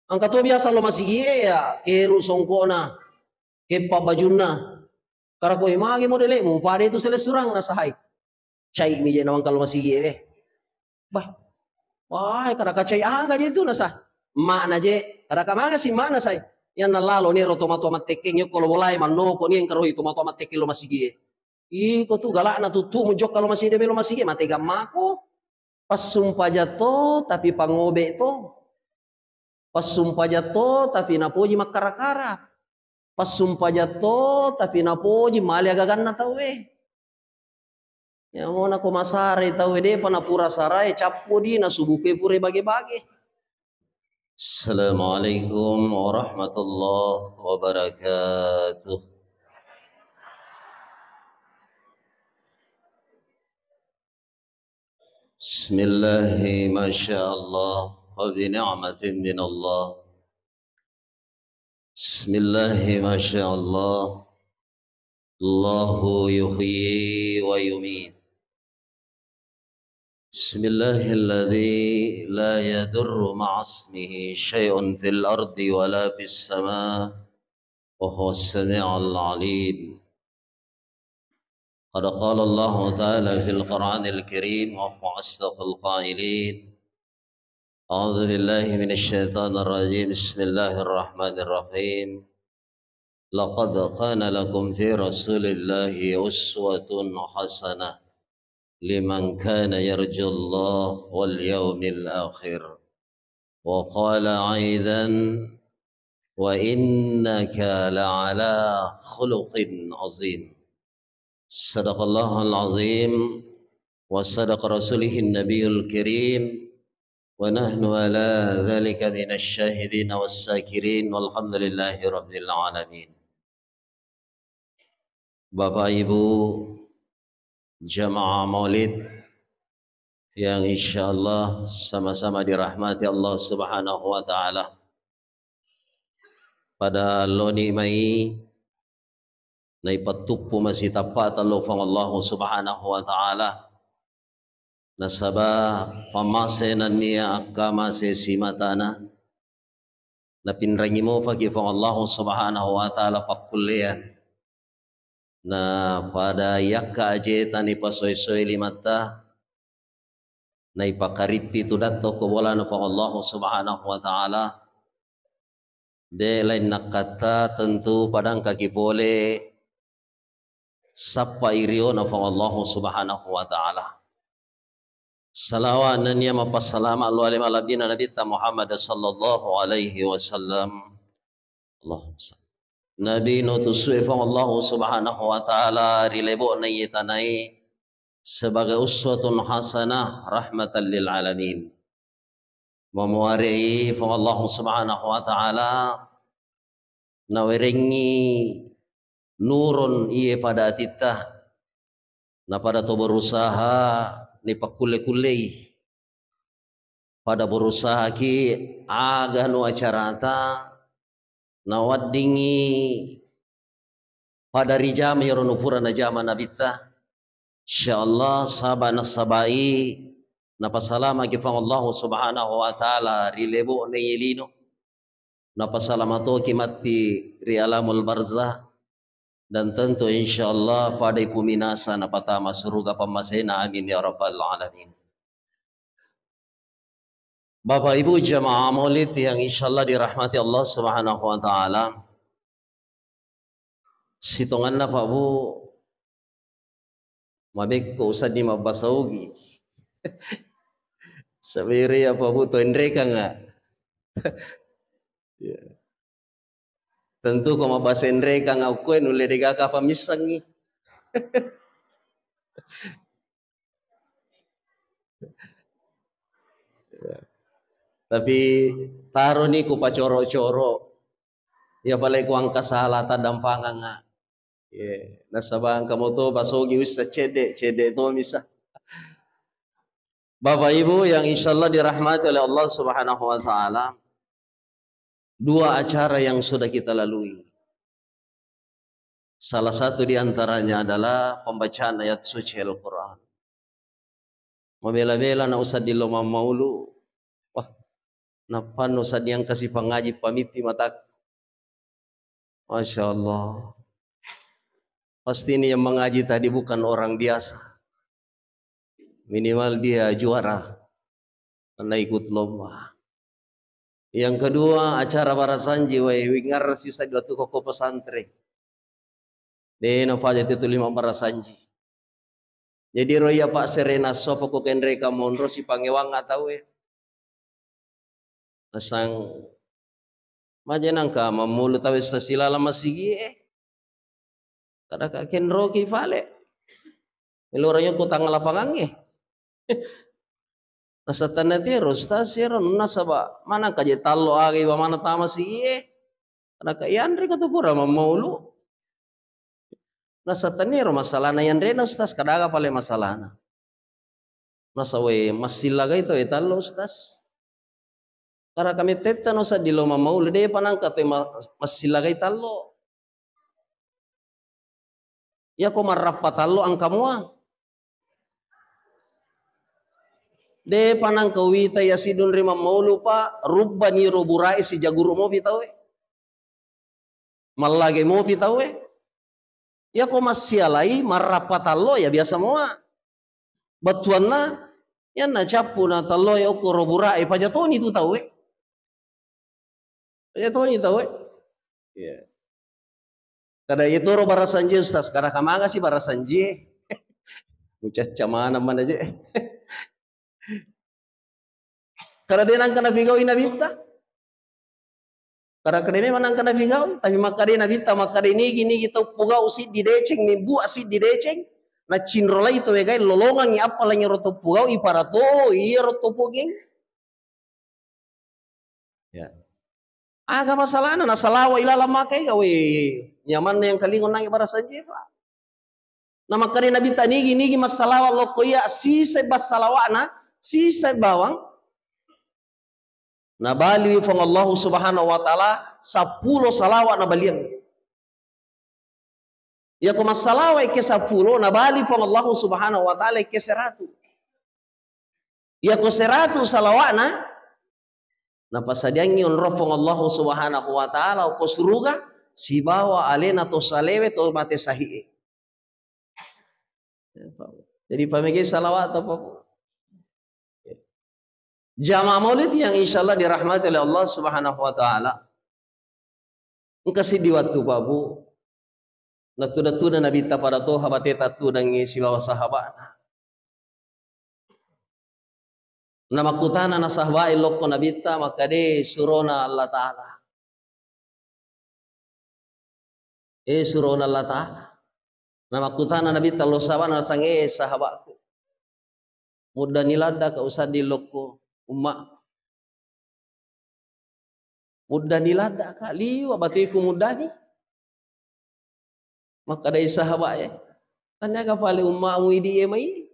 Angka to biasa lo masih ya keru songkona kepa bajunna kara ko imagi modele mu pade itu sele surang na sahai cai mi je nawang kalau masih bah wah kada kacai anga je itu na sah mana je kada kamanga si mana sai yan nalalo ni ro tomato matekeng yo kalau bolai manno ko ni engkaro tomato matekeng lo masih iko tu galak na tutu mujok kalau masih de lo masih mate gamako pas sumpah jatuh tapi pangobe to pas sumpah jatuh tapi napoji makara-kara pas sumpah jatuh tapi napoji mali agagan na tawe ya mau na komasare tawe de panapura sarai capu di na subuke pure bage-bage. Assalamualaikum warahmatullahi wabarakatuh. Bismillahi masyaallah wa bi ni'matin min Allah. Bismillahi masyaallah. Allahu yuhyi wa yumiit. Bismillahilladzi la yadurru ma'asmihi syai'un fil ardi wa la fis sama' wa huwas sami'ul 'alim. قد قال الله تعالى في القرآن الكريم وهو أصدق القائلين أعوذ بالله من الشيطان الرجيم بسم الله الرحمن الرحيم لقد كان لكم في رسول الله أسوة حسنة لمن كان يرجو الله واليوم الآخر وقال أيضا وإنك لعلى خلق عظيم صدق الله العظيم وصدق رسوله النبي الكريم ونحن على ذلك من الشاهدين والساكرين والحمد لله رب العالمين. Bapak Ibu jamaah maulid yang insyaallah sama-sama dirahmati Allah Subhanahu wa taala. Pada loni mai na ipatupo masih tapat Allah Subhanahu wa taala nasaba pamasenan niya agama simatana na pinrangi mo fagi Allah Subhanahu wa taala pakulian na pada yakka ajetan ipasoy-soy limata na ipakaripi tudatto ko bola na Allah Subhanahu wa taala de lain nakata tentu padang kaki boleh sapa iriyo na Allah Subhanahu wa taala. Salawat na niya mapasalama alwali malabina Nabi Muhammad sallallahu alaihi wasallam. Allahumma salli. Nabi nutusui fa Allah Subhanahu wa taala rilebo na yitanai sebagai uswatun hasanah rahmatan lil alamin. Memuari fa Allah Subhanahu wa taala nawerengi nurun iye pada tita na pada to berusaha ni pakule-kulei pada berusaha ki aga nu acarata na waddingi pada rijam yaronu purana jama nabita insyaallah sabana sabai na pasalama ki fa Allah Subhanahu wa taala rilebo ne yelino na pasalamato ki mati ri alamul barzah dan tentu insyaallah pada puminasa na patama surga pamasena amin ya rabbal alamin. Bapak Ibu jamaah maulid yang insyaallah dirahmati Allah Subhanahu wa taala. Sitongan na Pak Bu mabek ko usad ni mabasaugi. Sabiri ya Pak Bu to indreka nga. Yeah. Tentu kau mabasa indreka ngau kue nule degaka pamisangi. Tapi taruh ni ku pacoro-coro. Ya balai ku angka salah tadampangan nga. Nasabang kamu to basogi wis cede to misa. Bapak Ibu yang insyaallah dirahmati oleh Allah Subhanahu wa taala. Dua acara yang sudah kita lalui. Salah satu di antaranya adalah pembacaan ayat suci Al-Quran. Membela-bela na usah di loma maulu. Wah, napano sa niyang kasih pangaji pamiti mata. Masya Allah. Pasti ini yang mengaji tadi bukan orang biasa. Minimal dia juara karena ikut lomba. Yang kedua, acara barasanji wingar susah di waktu koko pesantren. Dena fajar itu 5 barasanji. Jadi roya Pak Serena sopo ko kenre kamondro si pangewang atau Asang majenang ka mamulu tahu silala masigi kada ka kenro ki vale. Meloranya ku tang lapangan Nasa tanatiro stasiro nasaba mana kaje tallo agi ba mana tama sige. Kada ka yanre ka tupura mamulu. Nasa taniro masalah na yanre na ustas kada ka pale masalah na. Nasa we masilaga ito tallo ustas. Para kami teta no sa dilo mamaulo de panang kate masilagay talo. Ya ko marrapat talo ang kamua. De panang kawita ya sidun rima mamaulo pa rubba ni roburai si jaguru mo bitawe. Malage mo bitawe. Ya ko masialai marrapat talo ya biasa moa. Batuan na yan na chapu na talo ya ko roburai pajatoni tu tawe. Ya tuh ini tahu, ya. Kada itu ro barasanji ustaz, kada kamaga sih barasanji, mucaca mana aja. Kada denang kana figau ina bita, kada kademe manang kana figau, tapi makade na bita makade ini gini kita pugau si di deceng, mimbu asid di deceng, na cinrola itu wegai lolongan apa lagi roto pugau iparato iya roto puging, ya. Aga masalah na nasalawa ilala makai gawe nyaman yang kalingon nang barasanji pa. Nama kare nabi tani gini masalawa lokoya si se basalawana si se bawang. Nabali fong Allah Subhanahu wa taala 10 salawat na baliang. Ya ko masalawa ke 10 nabali fong Allah Subhanahu wa taala ke 100. Ya ko 100 salawatna napasadiangi onrofong Allah Subhanahu wa taala ko suruga si bawa alena to salewe to mate sahih. Jadi pamegi salawat apa? Jamaah maulid yang insyaallah dirahmati oleh Allah Subhanahu wa taala. Engkasi di waktu babu natu-natu na nabita pada to habate tatu dangi si bawa sahabat. Nama kutana na sahwa iloko nabita makade surona Allah Ta'ala. Surona Allah Ta'ala. Nama kutana nabita lo sahabat na sange sahabatku. Mudah nilada ka usah diloko umma. Mudah nilada ka liwa batiku mudah ni. Makade sahabat ya. Tanya ka pale umma mu idi emai.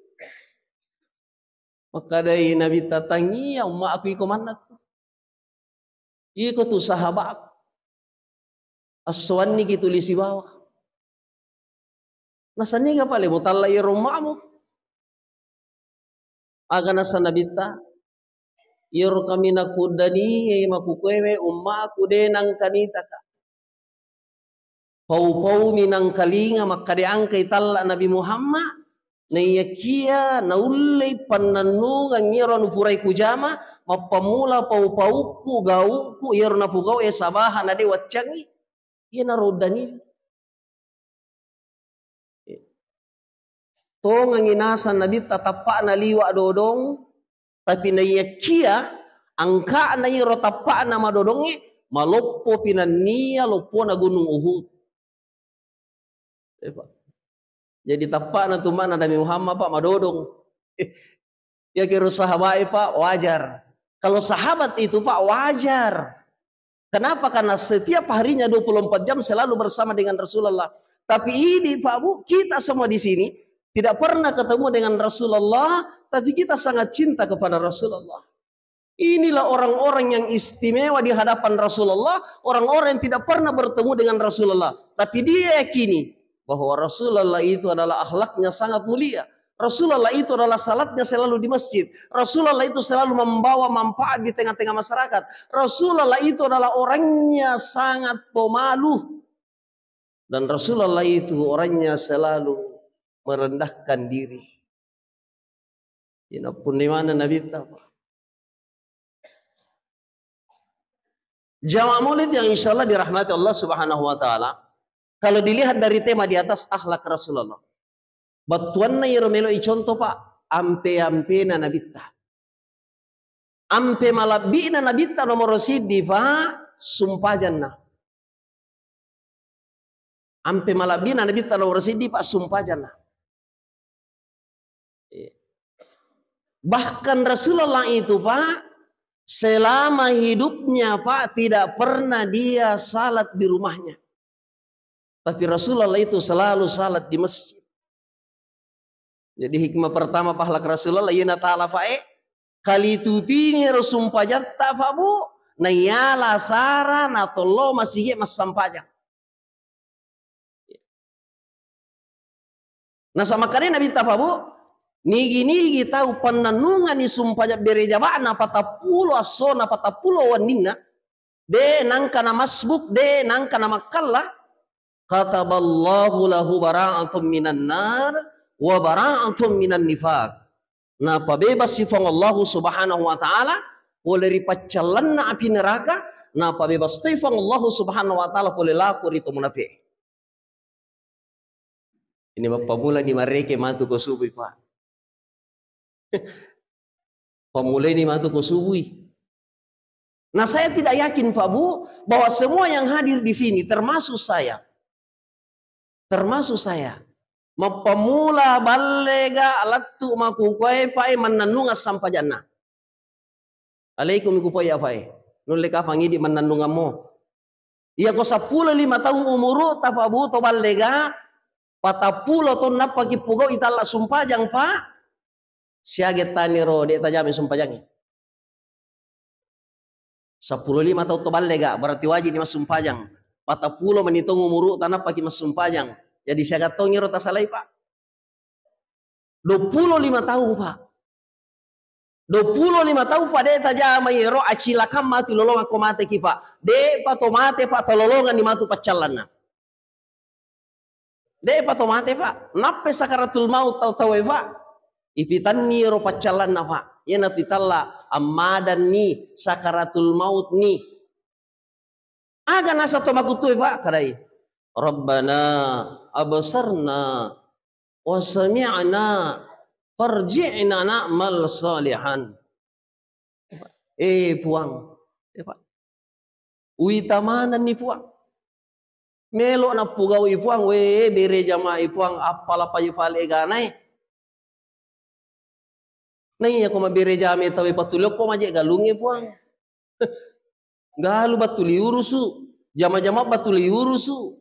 Maka dari Nabi tatangi ya umma aku iko manat. Iko tu sahabat. Aswan ni gitu lisi bawah. Nasani ka pale mutalla ya rumahmu. Aga nasa nabita. Iro kami nakudani ya makukweme umma aku de nang kanita ka. Pau-pau minang kalinga makade angka italla Nabi Muhammad. Na iyakia na ulay pananung ang iron furay kujama mapamula pau-pauku gauku iron na pugaw sabahan na de watyangi iya na rodani tong ang inasan nabi tatapa na liwa dodong tapi na iyakia angka na iro tapa na madodongi maloppo pinaniya loppo na gunung Uhud. Jadi tapak na tuman Nabi Muhammad Pak madodong. Ya kira sahabat Pak wajar. Kalau sahabat itu Pak wajar. Kenapa? Karena setiap harinya 24 jam selalu bersama dengan Rasulullah. Tapi ini Pak Bu, kita semua di sini tidak pernah ketemu dengan Rasulullah, tapi kita sangat cinta kepada Rasulullah. Inilah orang-orang yang istimewa di hadapan Rasulullah, orang-orang yang tidak pernah bertemu dengan Rasulullah, tapi dia yakini bahwa Rasulullah itu adalah akhlaknya sangat mulia. Rasulullah itu adalah salatnya selalu di masjid. Rasulullah itu selalu membawa manfaat di tengah-tengah masyarakat. Rasulullah itu adalah orangnya sangat pemalu. Dan Rasulullah itu orangnya selalu merendahkan diri. Pun di mana Nabi tahu. Jamaah maulid yang insya Allah dirahmati Allah Subhanahu wa Ta'ala. Kalau dilihat dari tema di atas akhlak Rasulullah. Batuanna yeromelo contoh Pak, ampe na nabita. Ampe malabina nabita nomor sidi Pak, sumpah jannah. Ampe malabina nabita nomor sidi Pak, sumpah jannah. Bahkan Rasulullah itu Pak, selama hidupnya Pak, tidak pernah dia salat di rumahnya. Tapi Rasulullah itu selalu salat di masjid. Jadi hikmah pertama pahala Rasulullah yana ta'ala fa'e kali tutini sumpah jatta fa'bu na yala sara na tollo masih mas sampajang. Nah sama kali Nabi tafabu nigi tahu penanungan ni sumpah bereja ba'na patapulo asona patapulo wanina de nangka na masbuk de nangka na makalla kataballahu lahu bara'atum minan nar wa bara'atum minan nifaq. Nah, pabebas sifang Allah Subhanahu wa Ta'ala boleh ripaccalan na api neraka. Nah, pabebas sifang Allah Subhanahu wa Ta'ala boleh laku itu munafik. Ini pamula ni mereka matu ko subuh Pak. Pamula ni matu ko subuh. Nah, saya tidak yakin Pak Bu bahwa semua yang hadir di sini termasuk saya. Termasuk saya. Mapamula balega alattu makukwai pae mananunga sampajana. Alaikum ikupai apai. Nuleka pangidi mananunga mo. Iya ko 15 tahun umuru tafabu to balega patapulo to napaki pugo itala sumpajang pa. Siaget tani ro de tajami sumpajangi. 15 tahun to balega berarti wajib mas sumpajang. Patapulo menitong umuru tanah paki mas sumpajang. Jadi saya gatong rota salai Pak. 25 tahun Pak. 25 tahun Pak de taja mayero acilakam mati lolongan ko mate ki Pak. De patomate Pak tololongan di matu pacalana. De patomate Pak. Nappe sakaratul maut tahu Pak. Ipitan ni ro pacalana Pak. Ya natitalla amadan ni sakaratul maut ni. Aga nasa to makutu Pak kadai. Rabbana abasarna wa sami'na farji'na na'mal salihan. Puang. Pak. Uitamanan ni puang. Melo na pugaw ipuang we bere jama ipuang apala payufal eganay. Nay ako mabere jama tawi patulok ko maje galungi puang. Galu batuli urusu. Jama-jama batuli urusu.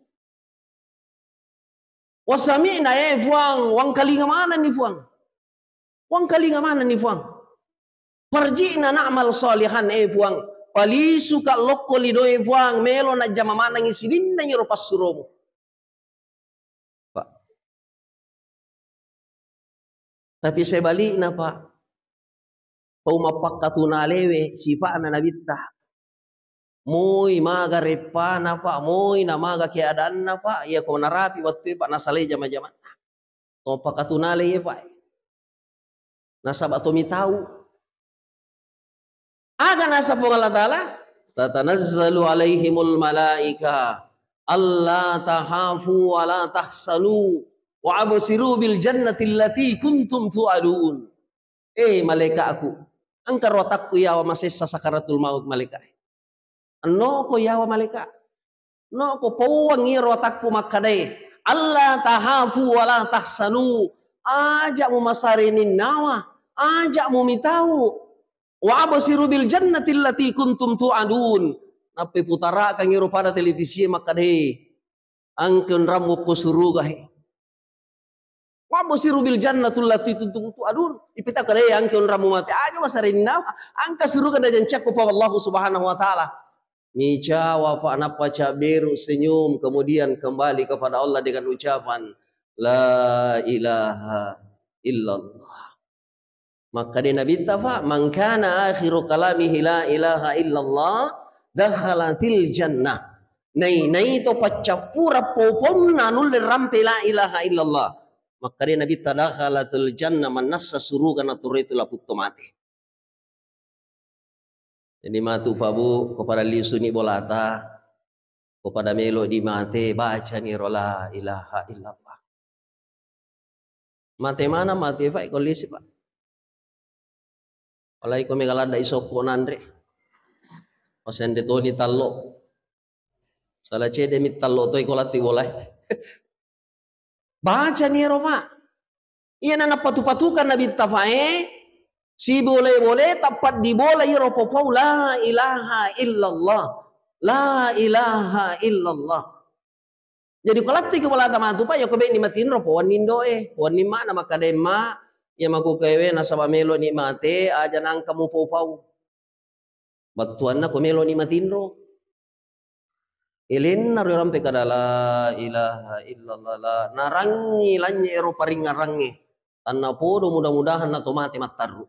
Wasami'na fuang, wang kalinga mana ni fuang? Wang kalinga mana ni fuang? Farji'na na'mal salihan fuang. Palisu ka lokko lido fuang, melo na jama mana ngisilin na nyiro pasurom. Pak. Tapi saya balik na Pak. Paumapak katunalewe sipa na nabita. Moy maga repana Pak, moy na maga keadaan na Pak, ya ko narapi waktu Pak nasalay jama-jama. To pakatunale ya Pak. Nasaba to mitau. Aga nasa po Allah Ta'ala, tatanazzalu alaihimul malaika alla tahafu wa la tahsanu wa absiru bil jannati allati kuntum tu'adun. Malaikat aku, angkar watakku ya wa masih sakaratul maut malaikat. No ko yawa malaikat. No ko pawang ngiro takku makadai. Allah tahafu wala tahsanu. Ajak mu masarinin nawa. Ajak mu mitau. Wa abasiru bil jannati allati kuntum tu'adun. Napi putara ka ngiro pada televisi makadai. Angkeun ramu ko surugahe. Wa abasiru bil jannati allati kuntum tu'adun. Ipita kadai angkeun ramu mati. Aja masarinin nawa. Angka suruga dan cekku pa Allah Subhanahu wa Ta'ala. Micawa Pak napa caberu senyum kemudian kembali kepada Allah dengan ucapan La ilaha illallah. Maka dia Nabi tafa, man kana akhiru kalamihi la ilaha illallah dakhalatil jannah. Nai to pacapura popom nanul rampe la ilaha illallah. Maka dia Nabi tadakhalatul jannah manassa surugan aturitu la putto mati. Jadi matu pabu kepada liusuni bolata, kepada melo di mate baca ni la ilaha illallah. Mate mana mate fa kondisi pak. Oleh ko megalada isoko nandre. Osende toni tallo. Salah cede mit tallo toy kolati boleh. Baca ni pak. Iya nana patu-patukan Nabi tafae. Si boleh-boleh tepat di bola iro popau la ilaha illallah. La ilaha illallah. Jadi kalau tu kepala tamatu pak ya kobe ni matin ro po nindo wani mana makadema ya maku kewe nasaba melo ni mate aja nang kamu popau. Batuan na ko melo ni matin ro. Ilin na rampe kadala ilaha illallah la narangi lanye ro paringarangi. Tanna podo mudah-mudahan na tomate mataru.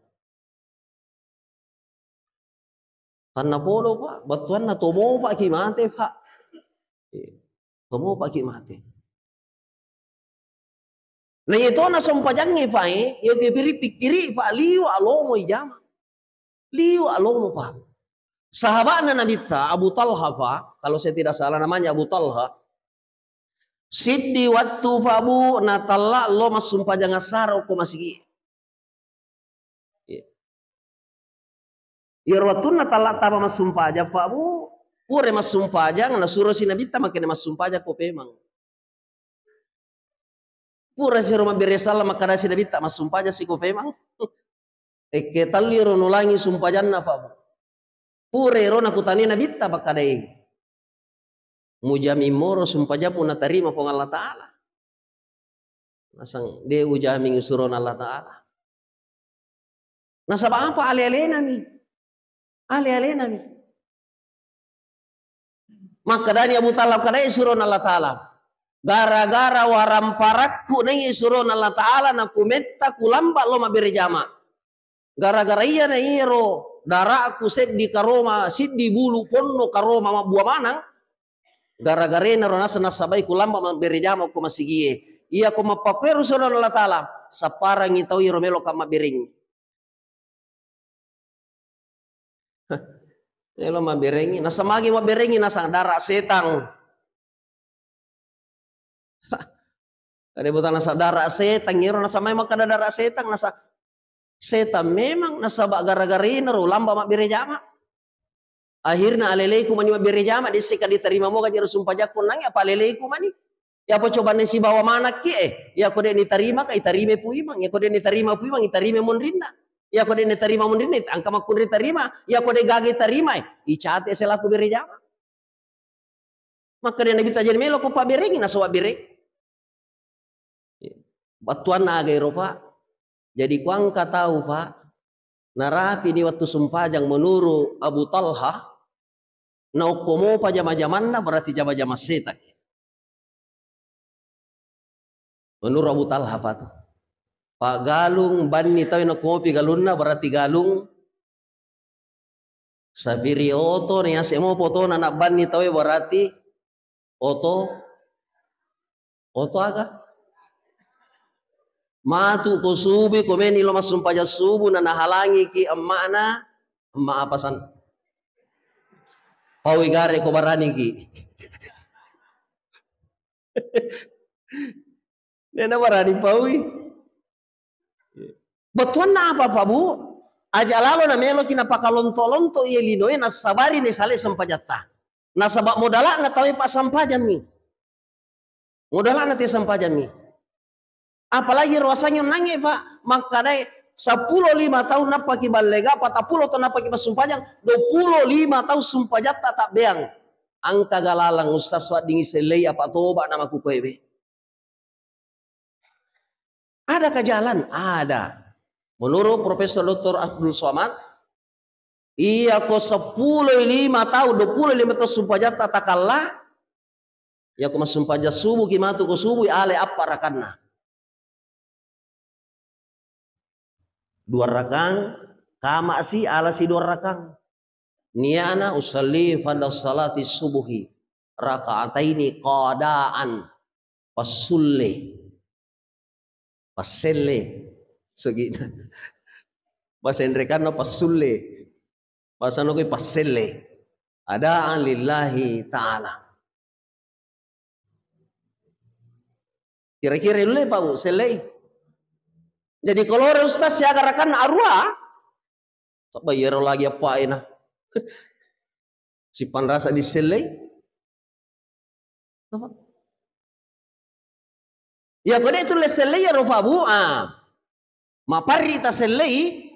Tanna podo pak, batuan na tomo pak ki mate pak. Tomo pak ki mate. Nah itu na sompajangi pak yo kepiri pikiri pak liu alomo ijama. Liu alomo pak. Sahabatnya Nabi Abu Talha pak, kalau saya tidak salah namanya Abu Talha. Siddi waktu fabu natalla lo mas sumpajang asaro ko masigi. Irwatun natalla taba mas sumpaja fabu. Pure mas sumpajang na suruh si Nabi makin mas sumpaja ko pemang. Pura si Roma beresala makada si Nabi mas sumpaja si ko pemang. Eke taliro nulangi sumpajan na fabu. Pure rona kutani Nabi bakadai. Mujami moro sumpaja pun natarima pong Allah Ta'ala. Nasang de ujami ngusuron Allah Ta'ala. Nasaba apa ale-alena mi? Ale-alena mi. Maka dari Abu Talib kadai suron Allah Ta'ala. Gara-gara waramparakku nai suron Allah Ta'ala na kumetta kulamba lo mabirjama. Gara-gara iya na iro darah aku seddi karoma siddi bulu ponno karoma mabua manang. Gara-gara na rona nasabai kulamba mabirjama ko masigie. Iya ko mapaperu suron Allah Ta'ala. Saparang itawi romelo ka mabiring. Elo mabirengi, nasa magi mabirengi nasa darah setang. Kade buta nasa darah setang ngiro nasa may makada darah setang nasa setang memang nasa gara-gara ino lamba mabirejama. Akhirnya alelaiku mani mabirejama disika diterima mo kajero sumpajakun nang apa alelaiku mani. Ya apa coba nesi bawa manak ki ya kode ni terima ka itarime puimang ya kode ni terima puimang itarime monrinda. Ya kode ne terima mundine angka makun terima ya kode gage terima icate selaku berejama maka dia nabi tajir melo ko paberegi na so bere batuan na aga Eropa jadi kuang tahu pak narapi ni waktu sumpajang menuru Abu Talha na ukomo pa jama-jamanna berarti jama-jama setak menuru Abu Talha pak tuh Pak galung bani tahu na kopi galunna berarti galung sabiri oto nih asemo foto na bani tahu berarti oto aga matu ko subi ko meni lo masumpaja subu na nahalangi ki emma apa san pawi gare ko barani ki nena barani pawi Betuan na apa Pak Bu? Aja lalo na melo kina pakalonto-lonto iya linoe na sabari ne sale sampajata. Na sabak modala na tahu Pak sampajan mi. Modala na te sampajan mi. Apalagi rasanya nange Pak, maka dai 15 tahun napa ki balega 40 tahun napa ki sumpajang 25 tahun sumpajata tak beang. Angka galalang Ustaz wadingi selei apa toba nama ku kowe. Ada ke jalan? Ada. Menurut Profesor Dr. Abdul Somad, iya ko 15 tahun 25 tahun sumpajata takalla, ya ko masumpaja subuh kimatu ko subuh ale apa rakanna. dua rakang kama si ala si dua rakang niana usalli fanda salati subuhi rakaataini qadaan pasulle paselle segina bahasa Indrekan pasulle bahasa no paselle adaan lillahi ta'ala. Kira-kira lu Pak Bu selei. Jadi kalau ustaz ya agarakan arwah tak bayar lagi apa ini si panrasa di selei. Ya kode itu le selei ya Pak Bu mapari ta selei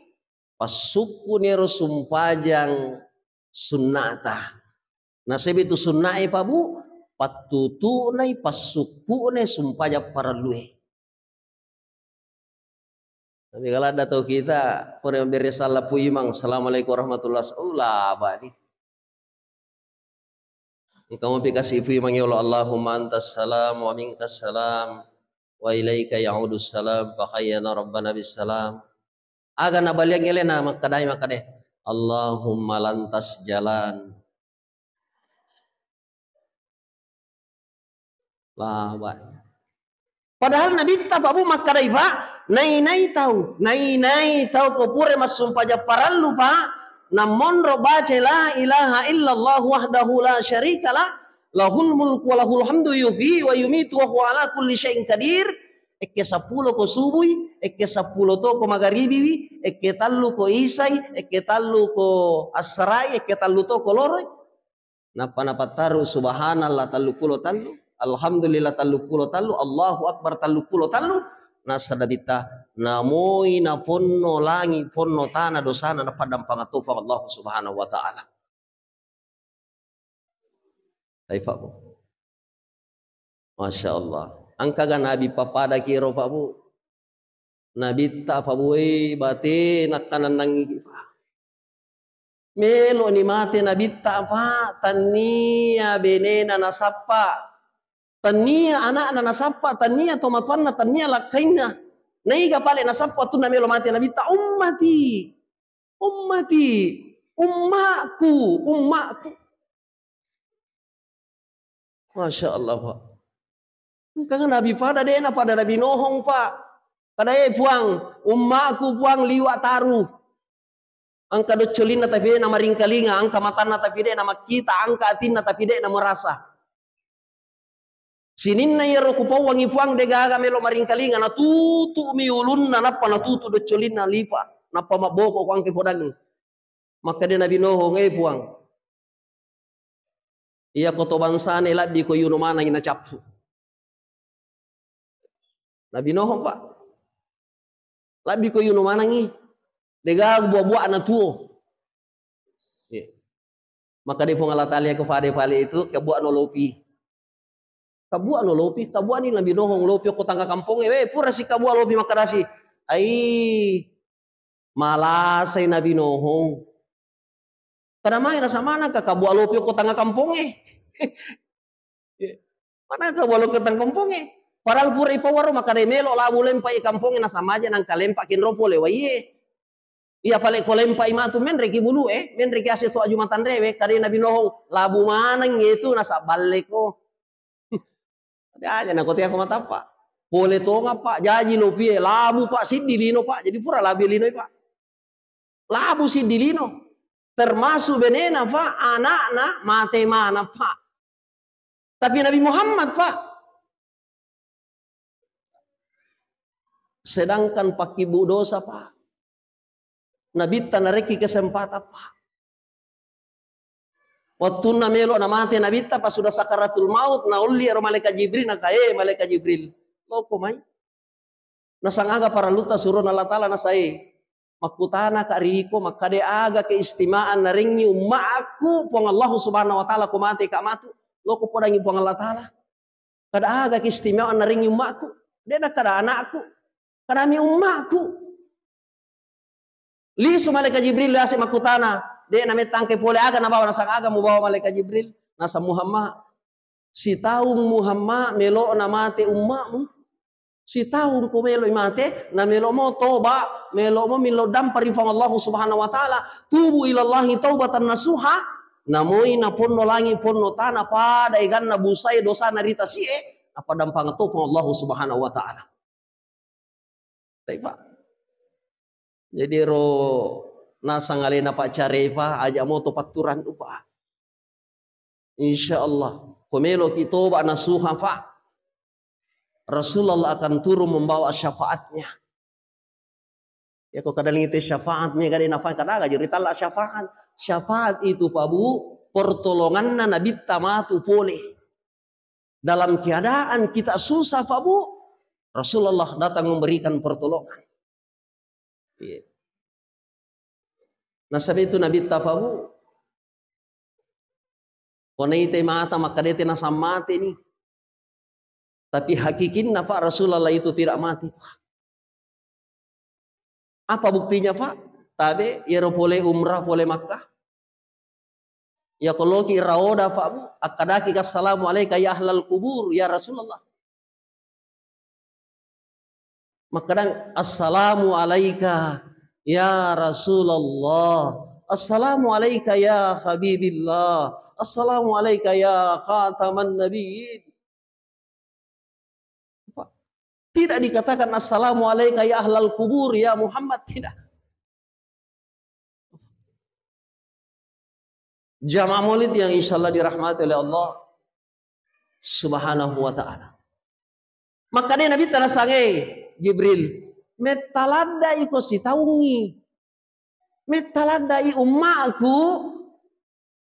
pasuku nero sumpajang sunnata. Nah sebetu sunnai Pak Bu patutu nai pasuku ne sumpaja paralue. Tapi kalau ada tahu kita pernah beri salah puimang assalamualaikum warahmatullahi wabarakatuh. Kamu pikasi puimang ya Allah Allahumma antas salam wa minkas salam wa ilaika ya'udus salam fa hayyana rabbana bis salam. Aga na baliang elena makadai Allahumma lantas jalan. Lah, padahal Nabi tak Pak Bu makadai Pak. Nai tahu ko pure masumpaja parallu Pak. Namun baca la ilaha illallah wahdahu la syarikalah lahul mulku wa lahul hamdu yuhyi wa yumitu wa huwa ala kulli syai'in qadir. Ekke 10 ko subuhi, ekke 10 to ko magharibi, ekke 3 ko isai, ekke 3 ko asrai, ekke 3 to ko loroi. Napa taru subhanallah 33, alhamdulillah 33, Allahu akbar 33. Nasa dabita namoi na ponno langi ponno tanah dosana na padang pangatufang Allah subhanahu wa ta'ala. Taifak Bu. Masya Allah. Angkaga Nabi papada kiro Pak Bu. Nabi tak Pak Bu bate nakanan nangi Pak. Melo ni mate Nabi tak Pak. Tania benena nasapa. Tania anak nasapa. Tania tomatuan tania lakaina. Naiga pale nasapa tu na melo mate Nabi tak ummati. Ummaku. Masya Allah Pak. Kan Nabi pada dena pada Nabi nohong Pak. Kadai puang ummaku puang liwat taruh. Angka docolina tapi nama ringkalinga, angka matana tapi nama kita, angka atina tapi nama merasa. Sinin na yero kupau wangi puang degaga melo maringkalinga na tutu miulun na napa na tutu docolina lipa napa maboko ko angke podang. Maka dia Nabi nohong puang. Iya koto bansane labi ko yuno mana ina capu. Nabi nohong Pak. Labi ko yuno mana ngi. Degag buah-buah na tuo. Maka dia pengalat alia kepada pale itu kebuat nolopi. Kabuat nolopi, kabuat ni Nabi nohong lopi ko tangga kampung pura si kabuat lopi makadasi. Ai malasay Nabi nohong. Kadamay nasa mana ka kabuat lopi ko tangga kampung Mana kabuat lopi ko tangga kampung Paral pura ipawaro makademelo labu lempai kampung nasa maja nang kalempa kinropo lewaye. Iya pale ko lempai matu menreki bulu menreki ase to ajumatan rewe kare Nabi nohong labu manang itu nasa balle ko. Ada aja nak kotia ko mata Pak. Pole to nga Pak jaji lopi labu Pak sidilino Pak. Jadi pura labi lino Pak. Labu sidilino. Termasuk benena Pak anak-anak mate mana Pak. Tapi Nabi Muhammad Pak. Sedangkan pakibu dosa Pak. Nabi tanareki kesempatan Pak. Waktu na melo na mati Nabi pas sudah sakaratul maut na uli malaikat Jibril na malaikat Jibril. Loko mai. Nasangaga para luta suruh Allah Ta'ala na sae. Makutana ka riko makade aga keistimaan na ringi ummaku puang Allah Subhanahu wa Ta'ala kumati ka matu. Loko podangi puang Allah Ta'ala. Kada aga keistimaan na ringi ummaku. Deda kada anakku. Karami ummaku. Lisu malaikat Jibril lasi makutana. Dia namanya tangke pole aga na bawa nasang aga mu bawa malaikat Jibril. Nasa Muhammad. Si tahu Muhammad melo na mati ummamu. Si tahu ko melo imate na melo mo toba, melo mo milo dampari fang Allah Subhanahu wa taala, tubu ila Allah taubatan nasuha, namoy na punno langi punno tanah pada igan na busay dosa narita sie, apa dampang to fang Allah Subhanahu wa taala. Pak. Jadi ro nasangalena Pak Carepa aja mo to paturan upa. Insyaallah, komelo kitoba nasuha Pak. Rasulullah akan turun membawa syafaatnya. Ya kok kadang itu syafaatnya kadang nafai kadang jadi talak syafaat. Syafaat itu Pak Bu, pertolongan Nabi tamatu boleh. Dalam keadaan kita susah Pak Bu, Rasulullah datang memberikan pertolongan. Ya. Nah sebab itu Nabi tafabu. Kone ite mata maka dia nasa mati nih. Tapi hakikin Pak Rasulullah itu tidak mati. Apa buktinya Pak? Tabe ya boleh umrah boleh Makkah. Ya kalau ki raoda Pak Bu, akadaki assalamu alayka ya ahlal kubur ya Rasulullah. Maka assalamu alayka ya Rasulullah. Assalamu alayka ya Habibillah. Assalamu alayka ya khataman nabiyyin. Tidak dikatakan assalamu alayka ya ahlal kubur ya Muhammad, tidak. Jamaah maulid yang insyaallah dirahmati oleh Allah Subhanahu wa taala. Maka dia Nabi telah sange Jibril, metalada iko si taungi. Metalada i ummaku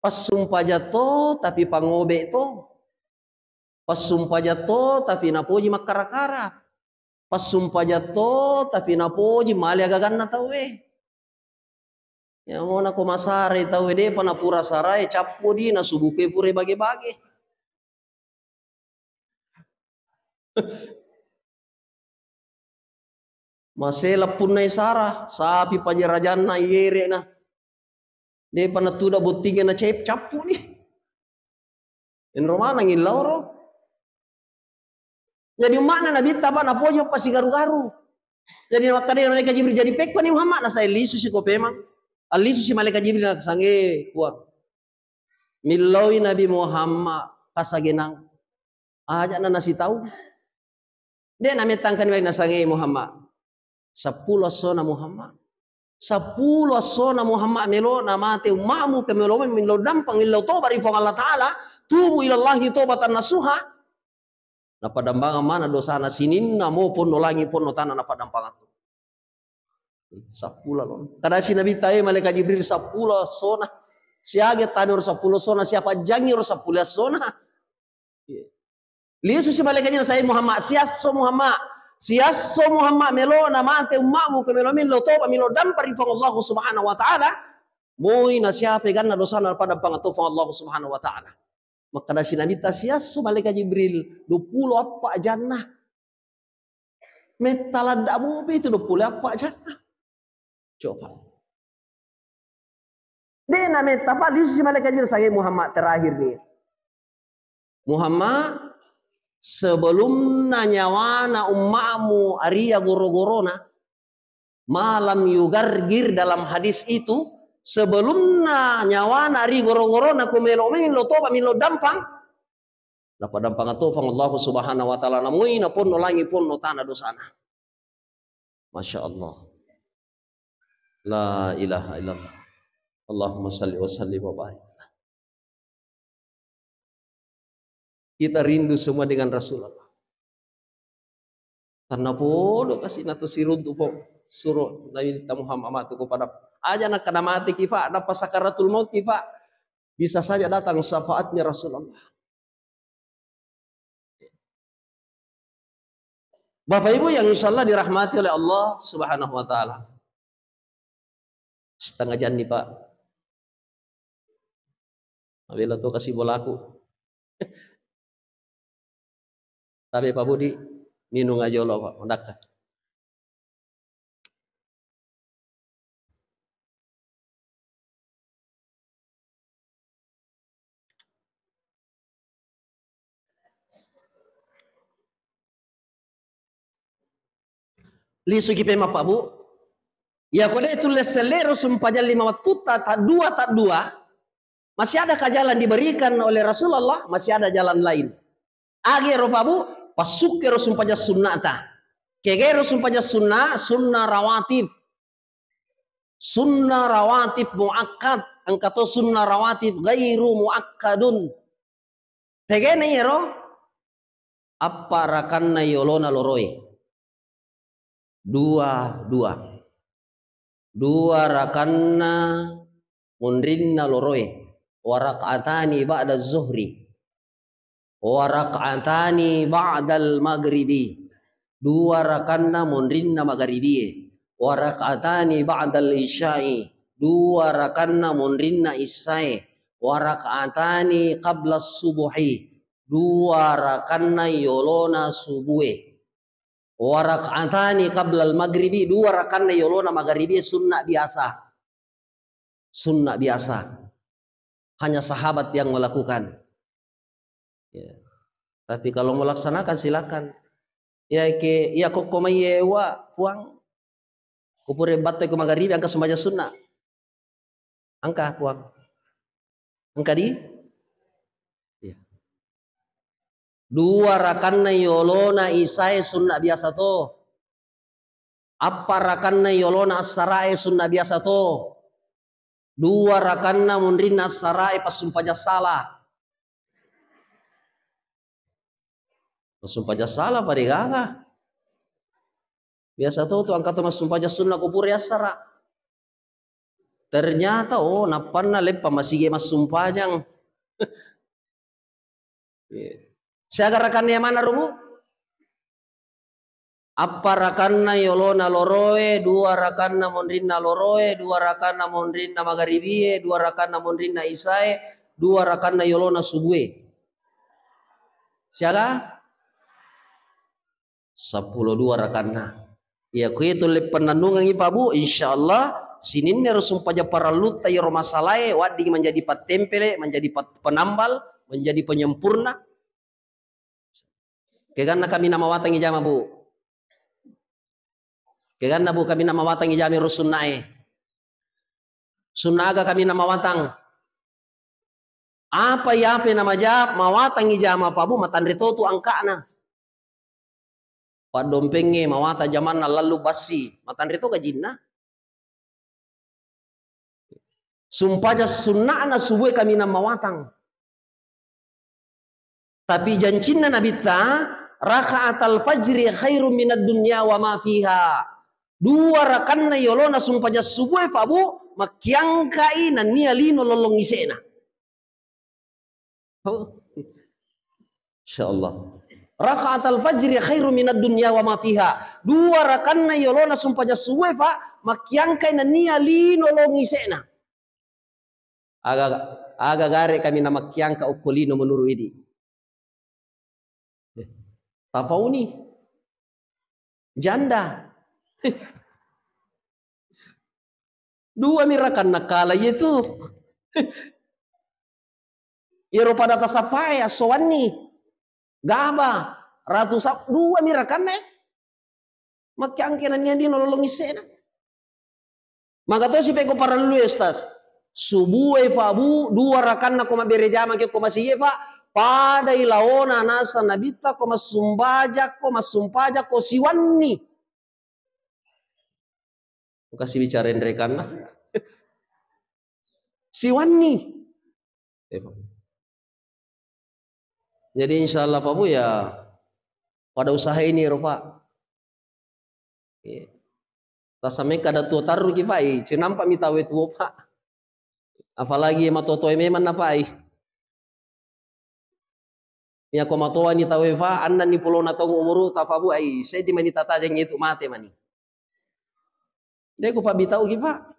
pas sumpah jatuh tapi pangobe to. Pas sumpah jatuh tapi napoji makara-kara. Pas sumpah jatuh tapi napoji mali agagan na tawe. Ya mau na kumasare tawe de panapura sarai capu di na subuke pure bagi-bagi. Masela pun na isara sapi pajerajan na yere na. De panatuda botinga na capu ni. En romana ngilauro. Jadi mana Nabi tapa na pojo pasi garu-garu. Jadi makanya malaikat Jibril jadi pekpa ni Muhammad na saya lisu si kopemang. Alisu si malaikat Jibril na sange kuat. Milawi Nabi Muhammad kasagenang. Aja na nasi tahu. Dia nametangkan wa na sange Muhammad. 10 sona Muhammad. 10 sona Muhammad melo na mate umamu ke melo dampang melo toba ri Allah taala. Tubu ila Allah tobatan nasuha. Na padambangan mana dosa na sinin na mo pun nolangi pun no tanah na padambangan tu. 10 lon. Kada si Nabi tae malaikat Jibril 10 sona. Siage tanur 10 sona siapa jangir 10 sona. Lisu si malaikatnya saya Muhammad siaso Muhammad. Siaso Muhammad melo na mate ummamu ke melo milo toba milo dampari fa Allah Subhanahu wa taala. Moi na siapa ganna dosa na padambangan tu fa Allah Subhanahu wa taala. Maka dari Nabi tasiasu malaikat Jibril 20 apa jannah. Metalada mobil itu 20 apa jannah. Coba. Dia nama apa di sisi malaikat Jibril saya Muhammad terakhir nih. Muhammad sebelum nyawana ummamu Arya goro-gorona malam yugargir dalam hadis itu. Sebelumnya nyawa nari goro-goro na kumelomengin lo toba milo dampang dapat dampang atofang Allah Subhanahu wa taala namui na pun no langi pun no tanah dosana. Masya Allah. La ilaha illallah. Allahumma salli wa sallim wa barik. Kita rindu semua dengan Rasulullah. Karena podo kasih nato siruntu po suruh Nabi Muhammad itu kepada aja nak kena mati kifa dapat sakaratul maut kifa bisa saja datang syafaatnya Rasulullah. Bapak Ibu yang insyaallah dirahmati oleh Allah Subhanahu wa taala. Setengah jam nih Pak. Abela tuh kasih bolaku. Tapi Pak Budi minum aja lo Pak, mendakat. lisu kipe Pak Bu. Ya kode itu leselero sumpahnya 5 waktu tak dua. Masih ada jalan diberikan oleh Rasulullah, masih ada jalan lain. Agero Pak Bu, pasukero sumpahnya sunnata. Kegero sumpahnya sunnah rawatib. Sunnah rawatib muakkad, angkato sunnah rawatib gairu muakkadun. Tegene yero apa rakanna yolona loroi. Dua rakanna mundrinna loroi. Warak'atani ba'da zuhri. Warak'atani ba'dal maghribi. 2 rakanna mundrinna maghribi. Warak'atani ba'dal isya'i. 2 rakanna mundrinna isya'i. Warak'atani qabla subuhi. 2 rakanna yolona subuhi. Warak'atani qabla maghribi. 2 rakanna yolona maghribi. Sunnah biasa. Sunnah biasa. Hanya sahabat yang melakukan. Ya. Tapi kalau melaksanakan silakan. Ya kok komayewa puang. Kupure batte ko magharibi angka sembaja sunnah. Angka puang. Angka di? Ya. 2 rakanna yolona isai sunnah biasa to. Apa rakanna yolona asarae sunnah biasa to. 2 rakanna mundrinna sarai pasumpaja salah. Pasumpaja salah pada gaga. Biasa tuh angkat pasumpaja sunnah kubur asara. Ternyata napanna lepa masih masumpajang. Siaga rakannya mana rumu? Apa rakanna yolona loroe, 2 rakanna mondrinna loroe, 2 rakanna mondrinna magharibiye, 2 rakanna mondrinna isae, 2 rakanna yolona subuhe. Siaga? 12 rakanna. Ya kuitu le penandungan Pak Bu, insyaallah sininnya rusumpaja paralut tayo masalahe wadi menjadi patempele, menjadi penambal, menjadi penyempurna. Keganna kami nama watang ijama Bu. Keganna Bu kami nama watang ijami rusunnae. Sunnaga kami nama watang. Apa ya apa nama jawab mawatang ijama Pak Bu matandri tu angkana. Padompenge mawata zaman lalu basi matandri tu kajinna. Sumpaja sunnahna subuh kami nama watang. Tapi jancinna Nabi ta raka'atal fajri khairum minad dunya wa ma fiha. 2 rakanna yolona sumpaja subuh Pak Bu makiangkai nania lino lolong isena. Insyaallah. Raka'atal fajri khairum minad dunya wa ma fiha. 2 rakanna yolona sumpaja subuh Pak makiangkai nania lino lolong isena. Aga gare kami nama kiangka ukulino menuru ini. Tafauni janda 2 mirakan nakala itu iro pada tasafaya sowani gaba ratu sap 2 mirakan makiangkenan niya di nolong isena maka to si peko para lu estas subuhe Pak Bu 2 rakan na koma berejama ke koma siye Pak pada ilaona nasa nabita koma sumpaja ko siwanni. Kasih bicarain rekan lah. Siwanni. Jadi insyaallah Pak Bu ya pada usaha ini Pak. Tasame kada tu taru ki Pak, cenampa mitawe tu Pak. Apalagi matoto meman na Pak. Ya komatoa ni tawefa annan ni pulau na tong umuru tafabu ai saya di mani tata jeng itu mate mani. Dia ku pabitau ki Pak.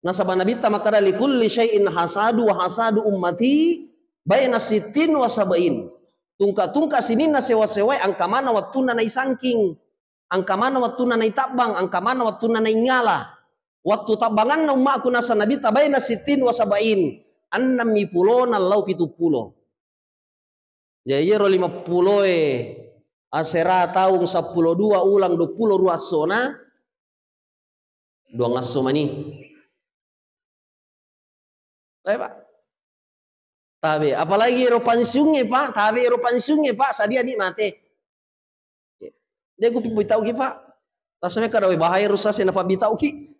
Nasaba nabita makara li kulli syai'in hasadu wa hasadu ummati baina sittin wa sab'in. Tungka sinina sewa-sewai angka mana wattuna nai sangking. Angka mana wattuna nai tabang, angka mana wattuna nai ngala. Waktu tabangan na ummaku nasa nabita baina sittin wa sab'in. Annam mi pulau na lau 70. Ya ro 50 Asera tahun 12 ulang 20 ruas sona dua ngaso mani. Pak. Tabe apalagi ro pensiunnya Pak, tabe ro pensiunnya Pak, sadia di mate. Dia gue pitau ki Pak. Tasame kada bahaya rusak sena Pak bitau ki.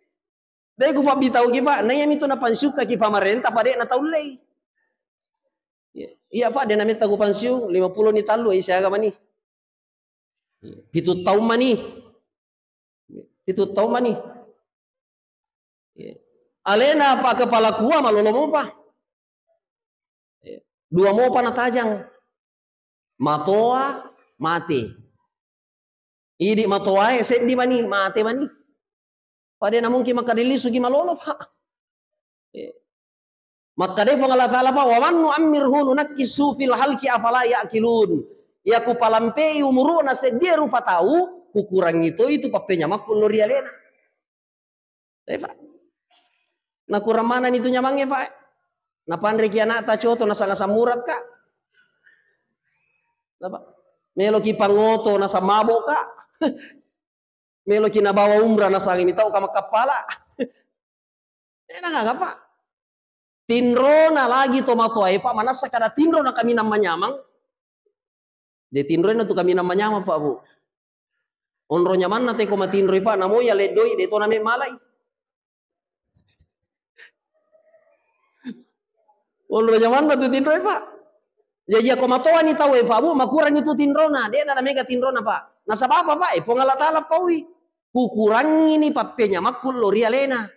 Dia gue Pak bitau ki Pak, naya itu na pensiun ki pamarentah pade na taulei. Iya Pak, dia namanya tagu pensiun 50 ni talu siaga mani. Itu tahu mani. Itu tahu mani. Alena Pak kepala kuah malolomo Pak. Dua mau panah tajang. Matoa mati. Idi matoa sendi mani mati mani. Pada na mungkin makadili sugi malolo Pak. Maka dia Allah Ta'ala Pak, wa man nu'ammirhu nunakkisu fil halki afala ya'qilun. Ya ku palampei umuruna sedia rupa tahu, kukurang itu papenya makul lori alena. Pak. Na kurang mana itu nyamangnya Pak? Na pandre ki anak ta coto na sanga samurat Kak. Pak. Melo ki pangoto na samabo Kak. Melo ki na bawa umrah na sangi mitau kama kepala. Enak enggak Pak? Tinro na lagi tomato ay Pak, mana sakada tinro na kami nama nyamang. De tinro na tu kami nama nyamang Pak Bu. Onro nyaman na te ko matinro Pak, namo ya ledoi de to name malai. Onro nyaman na tu tinro Pak. Jadi ako matoa ni tahu Pak Bu, makuran itu tinro na, de na mega tinro na Pak. Na sababa Pak, pongala tala pawi. Kukurangi ni papenya makul lori alena.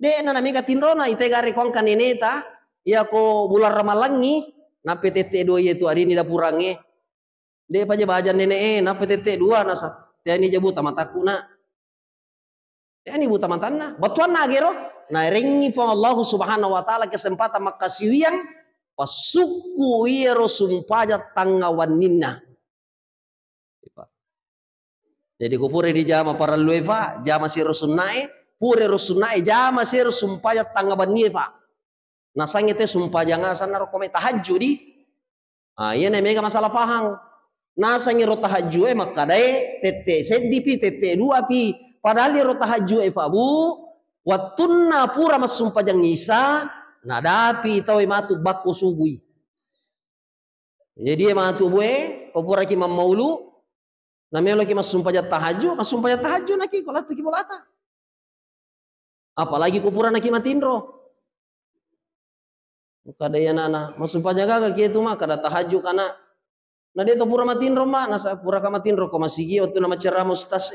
De na mega tinrona itegare kong kaneneta ya ko bulan ramalangi na PTT 2 itu hari ini dapurange de paja bajan nene na PTT 2 na sa tani jabu tamatakuna tani buta matanna batuan na gero na rengi po Allah Subhanahu wa taala kesempatan makasiwian pasuku iero sumpaja tangawaninna. Jadi kupure di jama para lueva jama si rosunnae pure rusunai jama sir sumpaya tangaban Pak. Nasang itu sumpah jangan sana rokome tahajud di. Iya mega masalah pahang. Nasang ro tahajud maka dai tete sedipi tete 2 pi. Padahal ro tahajud Pak Bu. Watunna pura mas sumpah jang isa nadapi tawe matu bakku subui. Jadi matu bue kopura ki maulu. Namelo ki mas sumpah tahajud, mas sumpah tahajud naki kolatu ki bolata. Apalagi kupuran aki matindro. Kada ya nana, masumpah jaga kaki itu mah kada tahaju kana. Nah dia to pura matindro mah, nasa pura ka matindro ko masigi waktu nama cerah mustas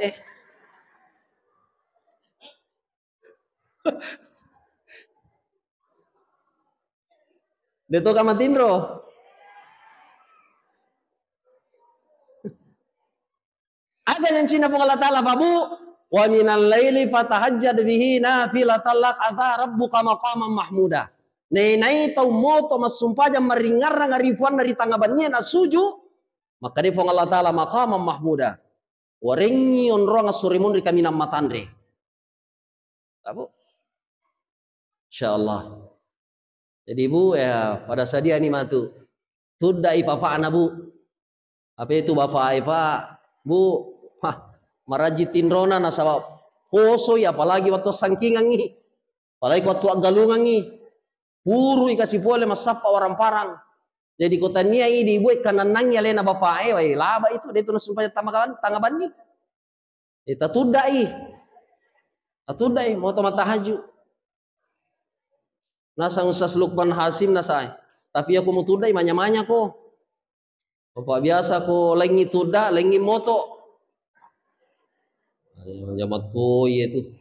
Dia to ka matindro. Ada yang Cina pun Allah Ta'ala Pak Bu. Wa minal laili fatahajjad bihi nafilatan lak ata rabbuka maqaman mahmuda. Nei tau moto masumpah jam meringar ngarifuan dari tangabannya na suju. Maka dia fong Allah Ta'ala maqaman mahmuda. Warengi onro ngasurimun di kami nama matandre. Bu. Insyaallah. Jadi Bu ya pada sadia ni matu. Tudai papa anak Bu. Apa itu bapak Pak? Bu, maraji tinrona na sa hoso ya apalagi waktu sangkingangi apalagi waktu agalungangi puru ikasih pole masapa orang parang jadi kota nia ini ibu kananangnya lena bapak wai laba itu dia tuh sumpah tangaban ni kita tudai mau mata haju nasa usas Lukman Hasim nasai tapi aku mau tudai manya ko bapak biasa ko lengi tuda lengi moto jamat koi itu.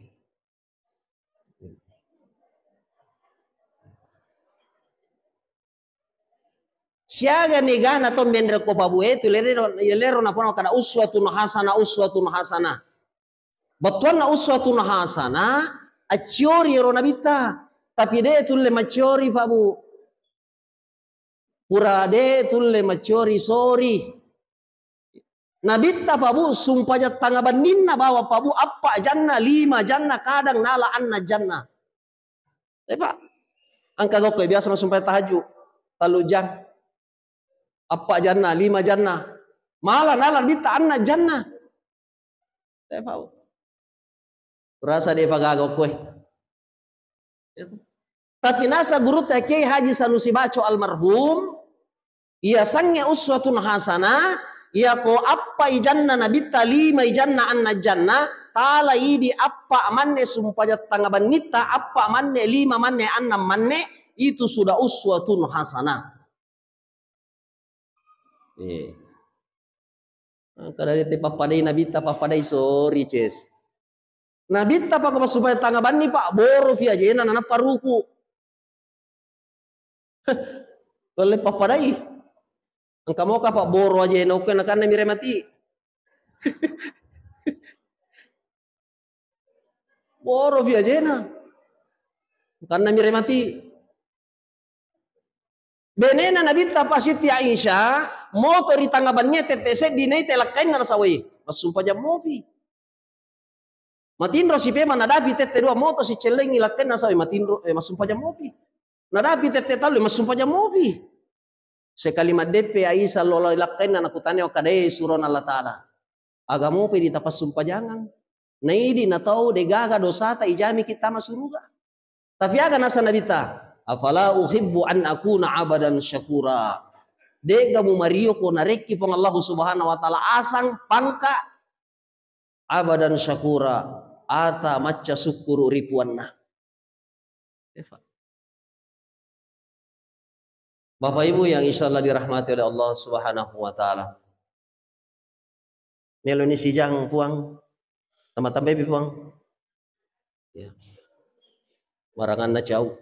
Siaga negana to mendra ko babu itu lero na pono kana uswatun hasana. Batuan na uswatun hasana aciori ro nabita tapi de tulle maciori babu. Pura de tulle maciori sori. Nabitta Pabu sumpahnya tangaban ninna bawa Pabu apa janna 5 janna kadang nala anna janna. Pak angka goko biasa sumpah tahajud 3 jam. Apa janna 5 janna. Malah nalar bita anna jannah. Saya tahu. Rasa dia pagagaw ko. Tapi nasa guru Kiai Haji Sanusi Baco almarhum, ia sangnya uswatun hasanah, ia ko apa ijanna nabita lima ijanna anna janna, tala idi apa manne sumpajat tangaban nita, apa manne lima manne annam manne, itu sudah uswatun hasanah. Kada dite papadai nabita papadai sorry ces. Nabita pa ko supaya tangaban ni pak boro via jena nana paruku. Kalau papadai. Angka mau ka pak boro aja no kan akan mire mati. Boro via jena. Karena mire mati. Benena nabita pa Siti Aisyah, motor di tangabannya tetese dinai telakain na sawai. Masumpa jam mobi. Matindro si pema nadapi tete dua moto si celeng ilakain na sawai matindro masumpa jam mobi. Nadapi tete talu masumpa jam mobi. Sekali madepe Aisyah lolo ilakain na nakutane o kadai suron Allah Ta'ala. Agamo pe di tapas sumpa jangan. Naidi na tau degaga dosa ta ijami kita masuruga. Tapi aga nasa nabita. Afala uhibbu an akuna abadan syakura. Dega mu mario ko nareki pong Allah Subhanahu wa taala asang pangka abadan syakura ata maca syukuru ripuanna. Bapak Ibu yang insyaallah dirahmati oleh Allah Subhanahu wa taala. Melo ni sijang puang. Tama-tama puang. Ya. Warangan na jauh.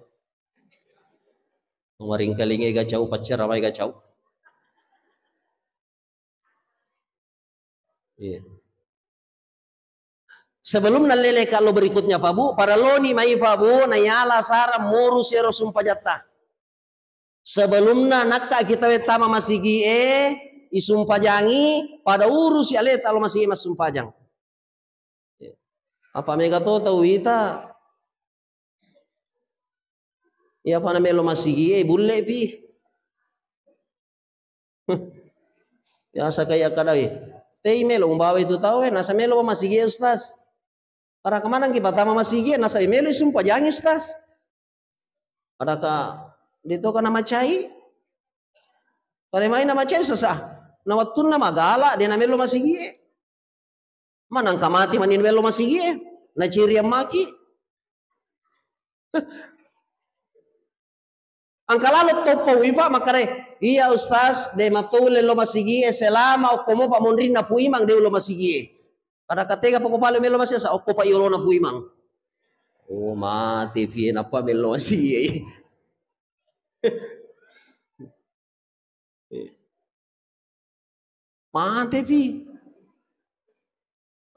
Maring kalinge gacau pacar ramai gacau. Iya. Sebelum nalele kalau berikutnya Pak Bu, para loni mai Pak Bu, nayala sara moru sero sumpajata. Sebelumna nakka kita wetama masigi isumpajangi pada urus ya leta lo masigi mas sumpajang. Apa mega to tahu ita? Ya apa namelo masigi bulle pi. Ya sakaya kadai. Tei melo umbawa itu tahu nasa melo masigi ustaz. Para kemana kita tama masigi nasa melo sumpajangi ustaz. Adaka dito ka nama cai. Kale mai nama cai sasa. Na wattun na magala de na melo masigi. Manang kamati manin melo masigi. Na ciri maki. Angkalalo topo iba makare iya ustaz de matule lo masigi selama o komo pa monrin na puimang de lo masigi. Kada katega poko palo melo masigi sa okko pa yolo na puimang. Oh mati fi na pa melo masigi. Mati fi.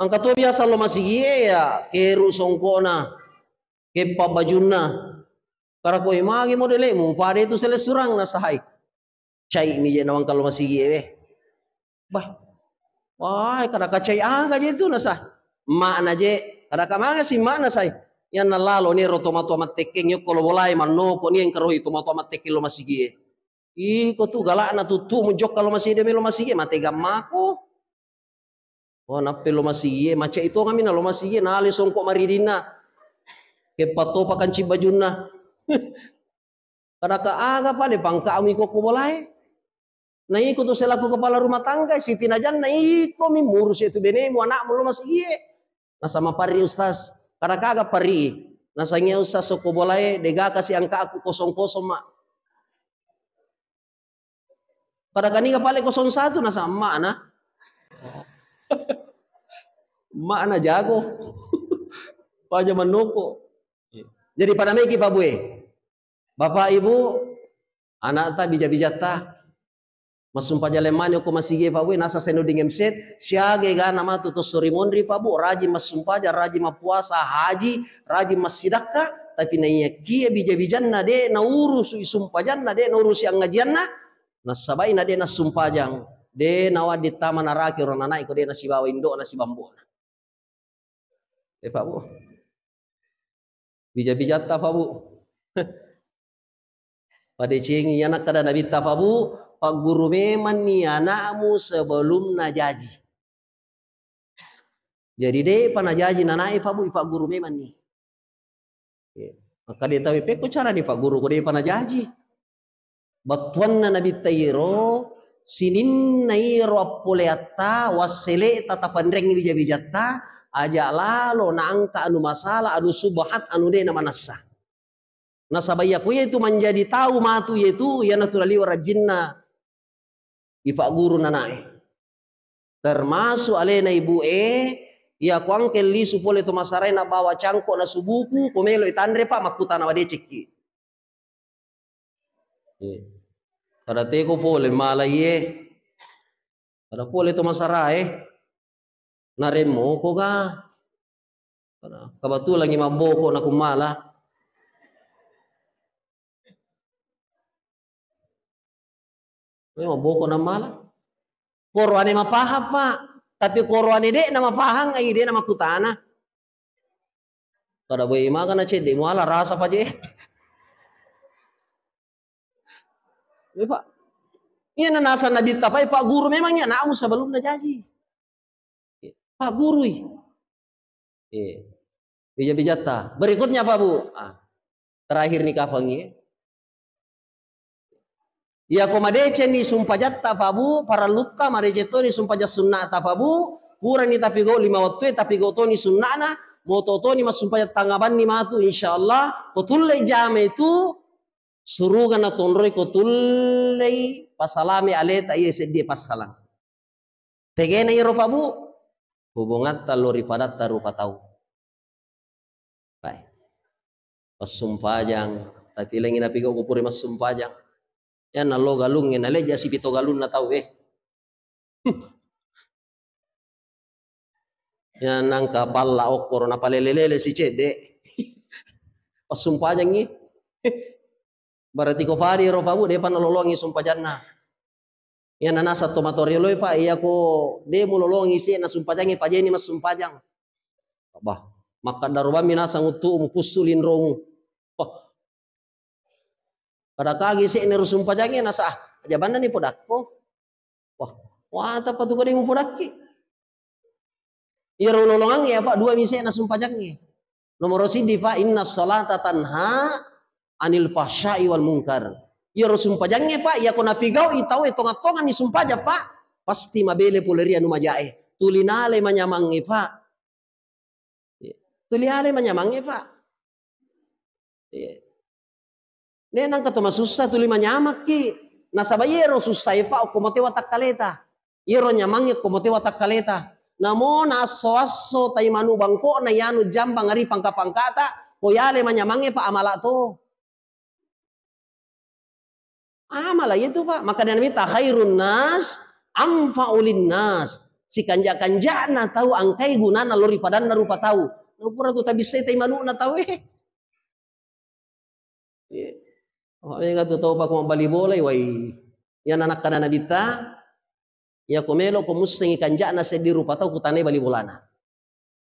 Ang kato biasa lo masigi ya keru songkona ke pabajunna. Para ko imagi modele mo pare itu sele surang na sahay. Cai mi je nawang kalau masigi Bah. Wah, kada ka cai aga je itu na sa. Ma na je kada ka manga si ma na say. Yan nalalo ni rotomato mateking yo kolo bolay manno ko ni en karohi tomato mateking lo masigi. Iko tu galak na tutu mo jok kalau masigi de lo masigi matega mako. Oh nappe lo masigi maca itu kami na lo masigi na ali songko maridina. Ke pato pakan cibajunna. Kada ka aga pale bangka ami ko kubolai. Na iko to selaku kepala rumah tangga Siti Najan na iko mi murus itu bene mu anak mu masih na sama pari ustaz. Kada ka aga pari. Na sange ustaz so kubolai dega kasih angka aku kosong-kosong mak. Kada kani ka pale 01 na sama na. Mak na jago. Paja manoko. Jadi pada megi Pak Bue. Bapak Ibu, anak ta bija-bija ta. Masumpa jalemani ko masige Pak Bue nasa seno dingem set, siage ga nama tuto sorimondri Pak Bu, raji masumpa raji mapuasa haji, raji masidaka, tapi naiya kia bija-bijan na de na urus isumpajan na de na urus yang ngajian na sabai na de na sumpajang, de na wadi taman naraki ron anak ko de na sibawa indo na sibambo. Pak Bu. Bija-bija ta Pak Bu. Pada cengi anak kada nabi tafabu Pak Guru memang nih anakmu sebelum najaji. Jadi deh panajaji nanai Pak Guru memang nih. Maka dia tahu peko cara nih Pak Guru kode panajaji. Batuan na nabi tayro sinin nairo apoleata wasele tatapandreng bija-bijatta aja lalo na angka anu masalah anu subahat anu de na manassa. Nasabaya kuya itu menjadi tahu matu yaitu ya naturali warajinna Pak Guru nanae. Termasuk alena ibu ya kuang kelli supole to masarai na bawa cangkok na subuku komelo itandre Pak makuta na wade cekki. Kada teko pole malaye. Kada pole to masarai. Naremo ko ga. Kebetulan maboko na kumala. Maboko na mala. Korwane mapaham Pak. Tapi korwane de na mapahang ay de na makutana. Kada boy maga na cede mo ala rasa pa je. Pak. Iya na nasa nabita pa Pak Guru memangnya namu sebelum najaji. Pak Guru. Bija-bijata. Berikutnya Pak Bu. Terakhir nih kapangi. Ya komadece ni sumpah jatta Pak Bu. Para lutta marejeto ni sumpah jat sunnata Pak Bu. Pura ni tapi go 5 waktu tapi go to ni sunnana. Moto ni mas sumpah jat tangaban ni matu insyaallah. Kotulle jame itu. Suruh na tonroi kotulle pasalame aleta iya sedih pasalang. Tegena iro Pak Bu. Hubungan talori padat tarupa tahu. Baik. Pasumpajang. Tapi lagi napi kau kupuri mas sumpajang. Ya nalo galung ya nale jasi pito galung na tahu Ya nang kapal la okor na palelele si cede. Pasumpajang ni. Berarti ko fari ro Pak Bu depan nololongi sumpajanna. Ya nanasa tomatoriolo Pak iya ko de mulolongi si na sumpajangi pajeni mas sumpajang. Bah, maka daruba minasa ngutu mukusulin romu. Kada kagi si ni sumpajangi nasa aja banda ni podakko. Wah apa tu kode mu podakki. Iya rololongang ya Pak dua misi na sumpajangi. Nomor sidi Pak inna sholata tanha anil fahsya'i wal munkar. Ya sumpajangnya Pak, ya kona pigau itau tonga-tonga ni sumpaja Pak. Pasti mabele poleria nu majae. Tulinale manyamangi Pak. Tuliale manyamangi Pak. Nenang katoma susah tuli manyamak ki. Nasabayero susah Pak komote watak kaleta. Iro nyamangi komote watak kaleta. Namo na aso-aso tay manu bangko na yanu jambang ari pangka-pangkata. Koyale manyamangi Pak amala to. Malah itu Pak. Maka dia minta khairun nas amfaulin nas. Si kanja-kanja na tahu angkai guna na lori padan na rupa tahu. Na pura tu tabi setay manu na tahu Nga tu tahu Pak kumabali boleh wai. Yan anak kana nabita. Ya kumelo kumusengi kanja na sedi rupa tahu kutane bali bolana.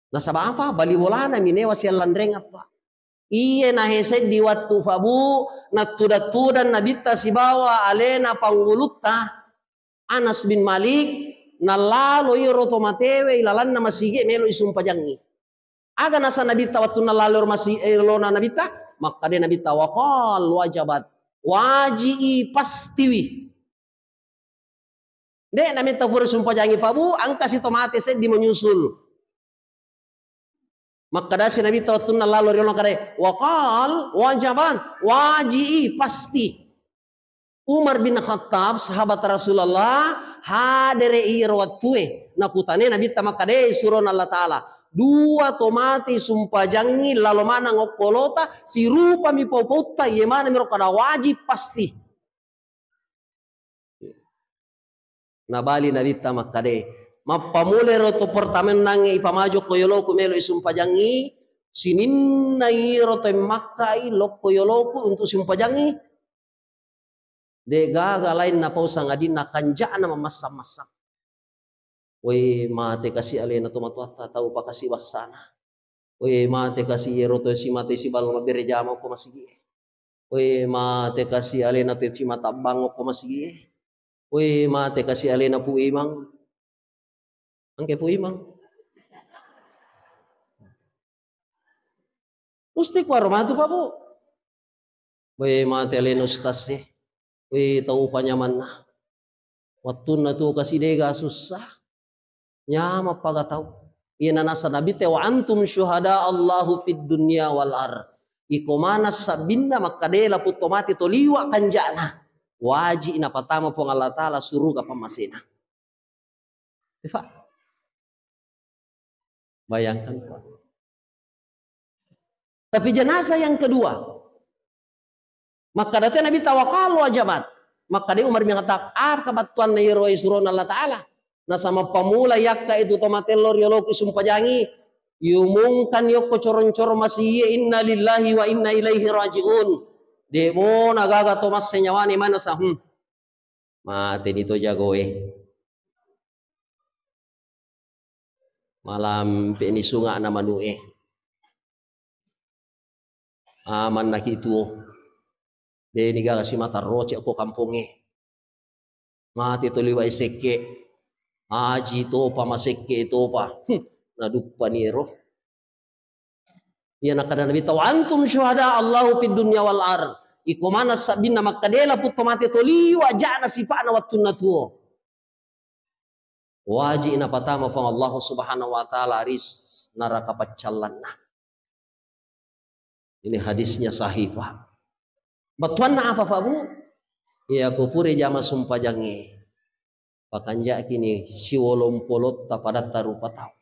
Nasaba apa? Bali bolana minewa siya landreng apa? Iya na hesed di waktu fabu natuda-tudan nabita si bawa alena panggulutta Anas bin Malik nalalo iro tomatewe ilalan na masige melo isumpajangi. Aga nasa nabita waktu nalalo masih elona nabita maka dia nabita waqal wajabat waji'i pastiwi. Dek nabita pura sumpajangi fabu angka si tomate sed di menyusul. Maka dasi Nabi tawattunna lalu riolong kadai waqal wajaban waji'i pasti. Umar bin Khattab sahabat Rasulullah hadere irwatue nakutane Nabi tamakade suron Allah Ta'ala dua tomati sumpajangi lalu mana ngokolota si rupa mi popota ye mana miro kada wajib pasti. Nabali Nabi tamakade mapamule roto pertama nangi ipamajo koyoloku melo isumpajangi sininna roto makai lok koyoloku untuk sumpajangi de gaga lain na pausa ngadin na kanja na mamasam-masam. Woi mate kasih alena tomatuata tahu pa kasih wasana. Woi mate kasih roto si mate si bal mabere jama ko masigi. Woi mate kasih alena te si mata bango ko masigi. Woi mate kasih alena pu imang. Angke pu imang. Mesti ku aromatu Pak Bu. Woi mate alena ustaz sih. Woi tahu panyaman nah. Waktu na tu kasih dega susah. Nyama paga tahu. Ina nasa nabi te wa antum syuhada Allahu fid dunya wal ar. Iko mana sabinda makadela putomati toliwa kanjana. Waji ina patama pong Allah Ta'ala suruh ka pamasina. Pak. Bayangkan Pak. Tapi jenazah yang kedua. Maka datang Nabi tawakalu ajabat. Maka dia Umar mengatakan, apa batuan na yero isuron Allah Ta'ala. Nah sama pamula yakka itu tomatelor yoloki sumpajangi. Yumungkan yoko coron-coron masih inna lillahi wa inna ilaihi raji'un. Demo nagaga tomas senyawani mana sah. Mati nito jagoe. Malam penisunga na manue. Aman nak itu. De niga kasi mata roce ako kampunge. Mati to liwa iseke. Aji to pa maseke to pa. Nadukpa niro. Ya nakada nabi taw antum syuhada Allahu fid dunya wal ar. Iko mana sabina makadela putto mati to liwa jana sifana wattuna tuo. Waji ina patama fa Allah Subhanahu wa taala aris neraka pacallanna. Ini hadisnya sahih Pak. Batuan apa Pak Bu? Ya kupure jama sumpah jange. Pakanja kini si wolom polot tapadat tarupa tahu.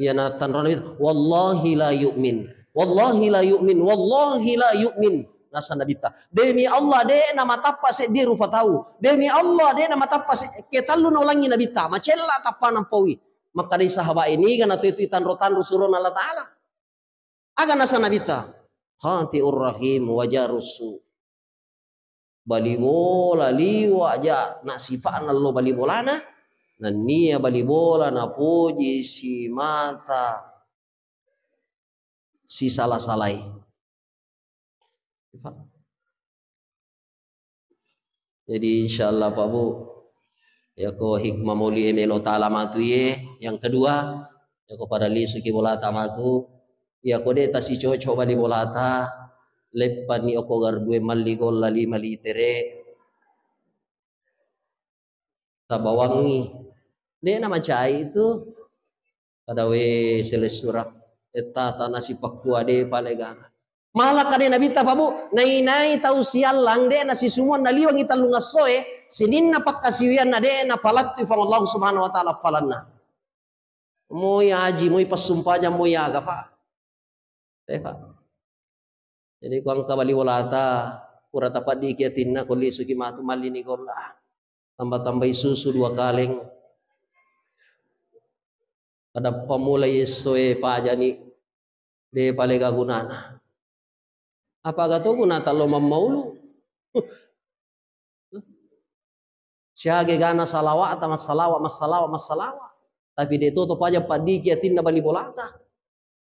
Ya natan ronit wallahi la yu'min. Wallahi la yu'min. Wallahi la yu'min. Nasa nabita. Demi Allah de nama tappa se di rupa tahu. Demi Allah de nama tappa se ketalu ulangi nabita. Macella tappa nampawi. Maka di sahabat ini kan itu itan rotan rusurun Allah Ta'ala. Aga nasa nabita. Khati'ur rahim wajarusu. Balibola liwa aja nak sifat lo balibolana. Dan nia balibola na puji si mata si salah-salai. Jadi insyaallah Pak Bu. Ya ko hikmah muli emelo ta'ala matu ye. Yang kedua. Ya ko pada li suki bolata matu. Ya ko de tasi coba di bolata. Lepan ni oko gardue mali gol lali mali tere. Tabawangi. Dia nama cai itu kada we selesurak eta tanah si pakua de palega. Malah kada nabi ta Pak nai tau sialang de nasi semua naliwang kita lungasoe sininna pakkasiwian na de na palatu fa Allah Subhanahu wa taala palanna. Moy haji moy pasumpaja moy aga Pak. Pak. Jadi kuang kabali walata pura tapat di kiatinna koli suki matu malini golla. Tambah-tambah susu 2 kaleng. Kada pamulai soe pajani de palega gunana. Apa gato gunata lo mamaulu? Siage gana salawa atau masalawa. Tapi de toto paja padi kiatinna bali bolata.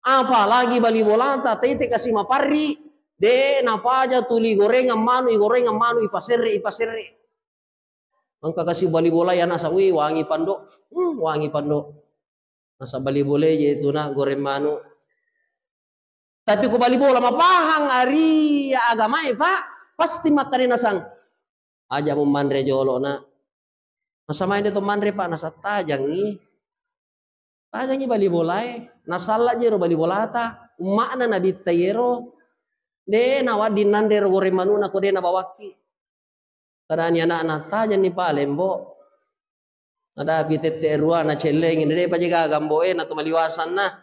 Apa lagi bali bolata tete kasih maparri de napaja tuli gorengan manu ipasere. Angka kasih bali bola ya nasa wangi pando. Wangi pando. Nasa bali boleh yaitu na goreng manu. Tapi ku bali bola mapahang ari ya agama Pak. Pasti makan nasang. Aja mo manre jolo na. Nasa main itu manre Pak nasa tajangi. Tajangi bali bola nasala jero bali bola ta. Makna nabi tayero. De nawadin nande goreng manu na ko de na bawaki. Kadanya anak tajan ni Pak lembo. Ada bitete ruah na celeng ini pa jaga gamboe na tumaliwasan na.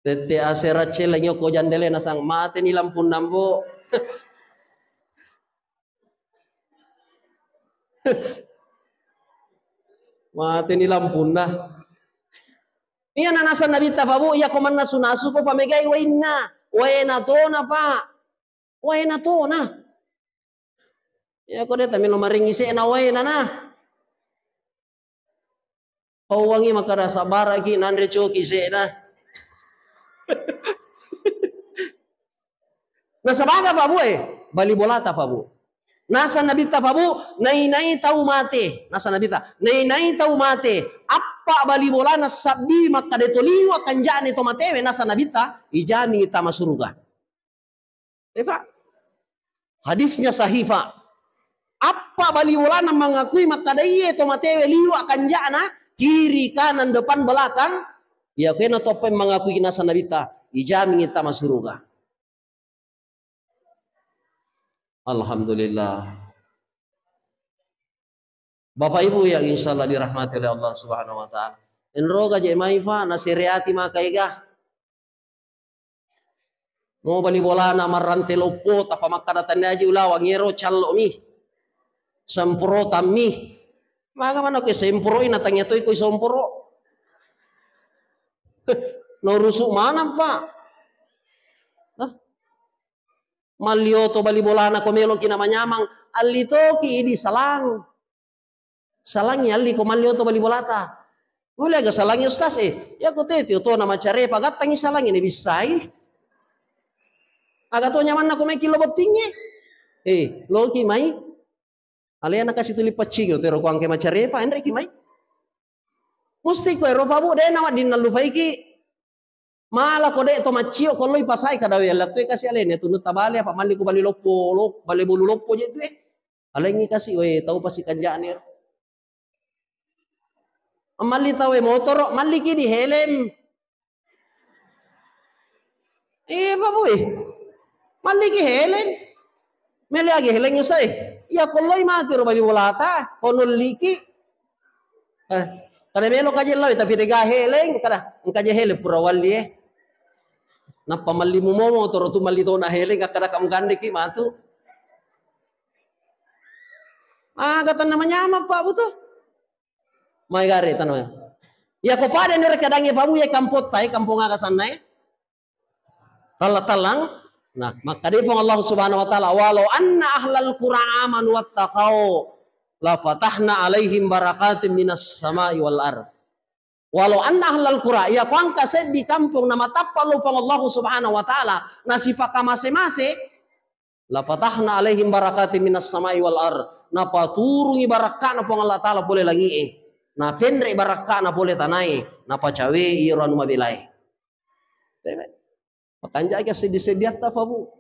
Tete aserat celeng yo ko jandele na sang mate ni lampun nambo. Mate ni lampun na. Iya nanasan nabi ta Pak ya koman na sunasu po pamegay waina. Waina to na Pak. Waina to na. Ya ko deta mino maringisi na waina na. Hawangi makara sabara ki nanre choki se na. Nasabaga Pak Bu bali bolata fabu. Nasa nabita fabu, nai tahu mate. Nasa nabita, nai tahu mate. Apa bali bola na sabi maka detoliwa kanjani to matewe nasa nabita, ijami ita masuruga. Pak. Hadisnya sahih, Pak. Apa bali bola na mengakui maka daiye to matewe liwa kanjana, kiri kanan depan belakang, ya kena tope mengakui nasa nabita, ijami ita masuruga. Alhamdulillah. Bapak Ibu yang insya Allah dirahmati oleh Allah Subhanahu Wa Taala. Enroga je maifa nasiriati makaiga. Mau bali bola na marante lopot apa makadatan aja ulah wangero callo mi. Sempro tammi. Maka mana ke sempro ina tanya toy ko sempro. No rusuk mana Pak? Malioto bali bolana komelo kina manyamang alito ki di salang salangnya alli ko malioto bali bolata boleh aga salangnya ustaz ya ko tete to na macare pagatang salang ini bisai aga to nyaman na ko may kilo botingnya loki mai alena kasih tuli pacing tero ko angke macare pa andre ki mai musti ko ero fabu de na wadin nalufai ki malah kode to macio kalau ipasai kada we lakto kasih alene tunut tabale apa mali ko bali lopo bali bulu lopo je itu alengi kasih we tahu pasti kanjaan mali tahu motor mali ki di helm babu mali ki helm meli age helm usai ya kalau mati ro bali bolata konol liki kada melo kaje lawi tapi dega helm kada engkaje helm purawali na pamalli mo toro tu mali to na hele kada kam gande ki matu gatan namanya apa Pak buto mai gare tanah ya ko pada ne rekadangi babu ya kampot tai kampung aga sanai talang nah maka dipong Allah Subhanahu wa taala walau anna ahlal qura amanu wattaqau la fatahna alaihim barakatim minas samai wal ard. Walau anna ahlal qura ya kuang kaset di kampung nama tapallu fang Allah Subhanahu wa taala nasifaka masing-masing la fatahna alaihim barakatim minas samai wal ard. Napa turungi barakah na fang Allah taala boleh lagi na fendre barakah na boleh tanai napa cawe iran mabilai. Makanya ka sedih-sedih ta fabu.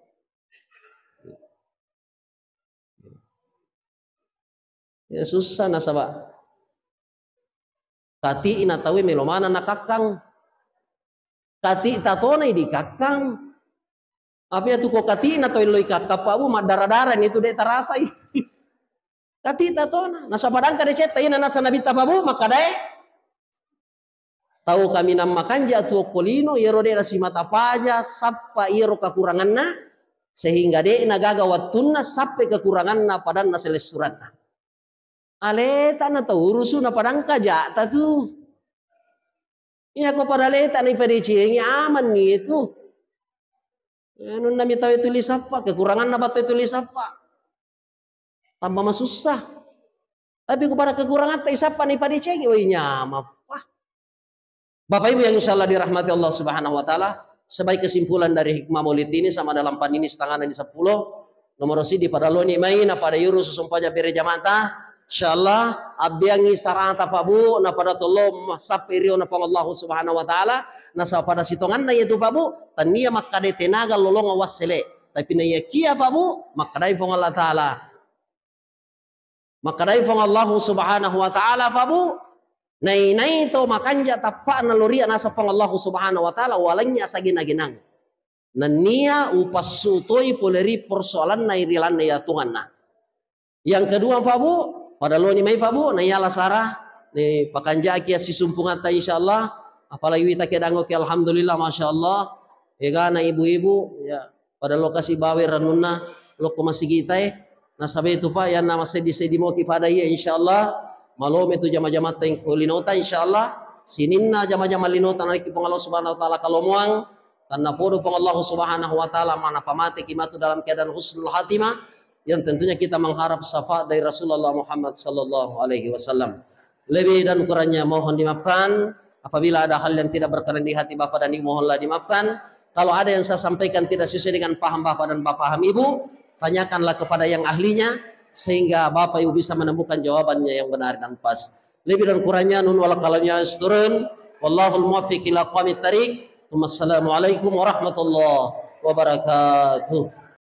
Ya susah nasaba. Kati ina tawe melomana nakakang. Kati tatona di kakang. Apa ya tuh kok kati ina tawe loi kakap abu madara-dara itu de tarasai. Kati tatona nasa padang kade ceta ina nasa nabi tababu makadai. Tahu kami nam makanja tuh kolino iro de nasi mata paja sappa iro kekuranganna sehingga de nagaga watunna sampai kekuranganna padan naseles suratna. Aleta na tahu urusu na padang kaja tatu. Iya ko pada leta ni pedici aman nih itu. Nun nami tahu tulis apa kekurangan na batu tulis apa. Tambah mah susah. Tapi kepada kekurangan tak isapa nih pedici oi nyama. Bapak Ibu yang insyaallah dirahmati Allah Subhanahu wa taala, sebagai kesimpulan dari hikmah Maulid ini sama dalam pan ini setengah di 10 nomor sidi pada loni main pada yuru susumpaja bere jamata. Insyaallah abyangi sarata pabu na pada tolong sapirio na Allah Subhanahu wa taala na sa pada sitongan na yaitu pabu tania makade tenaga lolong wasele tapi na yakia pabu makadai pong Allah taala makadai pong Allah Subhanahu wa taala pabu nai to makanja tappa na loria na sa pong Allah Subhanahu wa taala walanya sa ginaginang nania upasutoi poleri persoalan na irilan na yatungan na. Yang kedua pabu pada lo ni mai pabu na yala sarah ni pakanja kia si sumpungan ta insyaallah apalagi kita kedango ke alhamdulillah masyaallah ega na ibu-ibu ya pada lokasi bawe ranunna lo ko masih kita na sabe itu pak ya nama sedi mo pada ya insyaallah malom itu jama-jama teng kulinota insyaallah sininna jama-jama linota na kipong Allah Subhanahu wa taala kalomuang tanna podo pong Allah Subhanahu wa taala mana pamati kimatu dalam keadaan husnul hatimah yang tentunya kita mengharap syafaat dari Rasulullah Muhammad sallallahu alaihi wasallam. Lebih dan kurangnya mohon dimaafkan. Apabila ada hal yang tidak berkenan di hati Bapak dan Ibu mohonlah dimaafkan. Kalau ada yang saya sampaikan tidak sesuai dengan paham Bapak dan paham Ibu, tanyakanlah kepada yang ahlinya sehingga Bapak Ibu bisa menemukan jawabannya yang benar dan pas. Lebih dan kurangnya nun wal qalamnya asturun. Wallahul muwaffiq ila aqwamit thariq. Wassalamualaikum warahmatullahi wabarakatuh.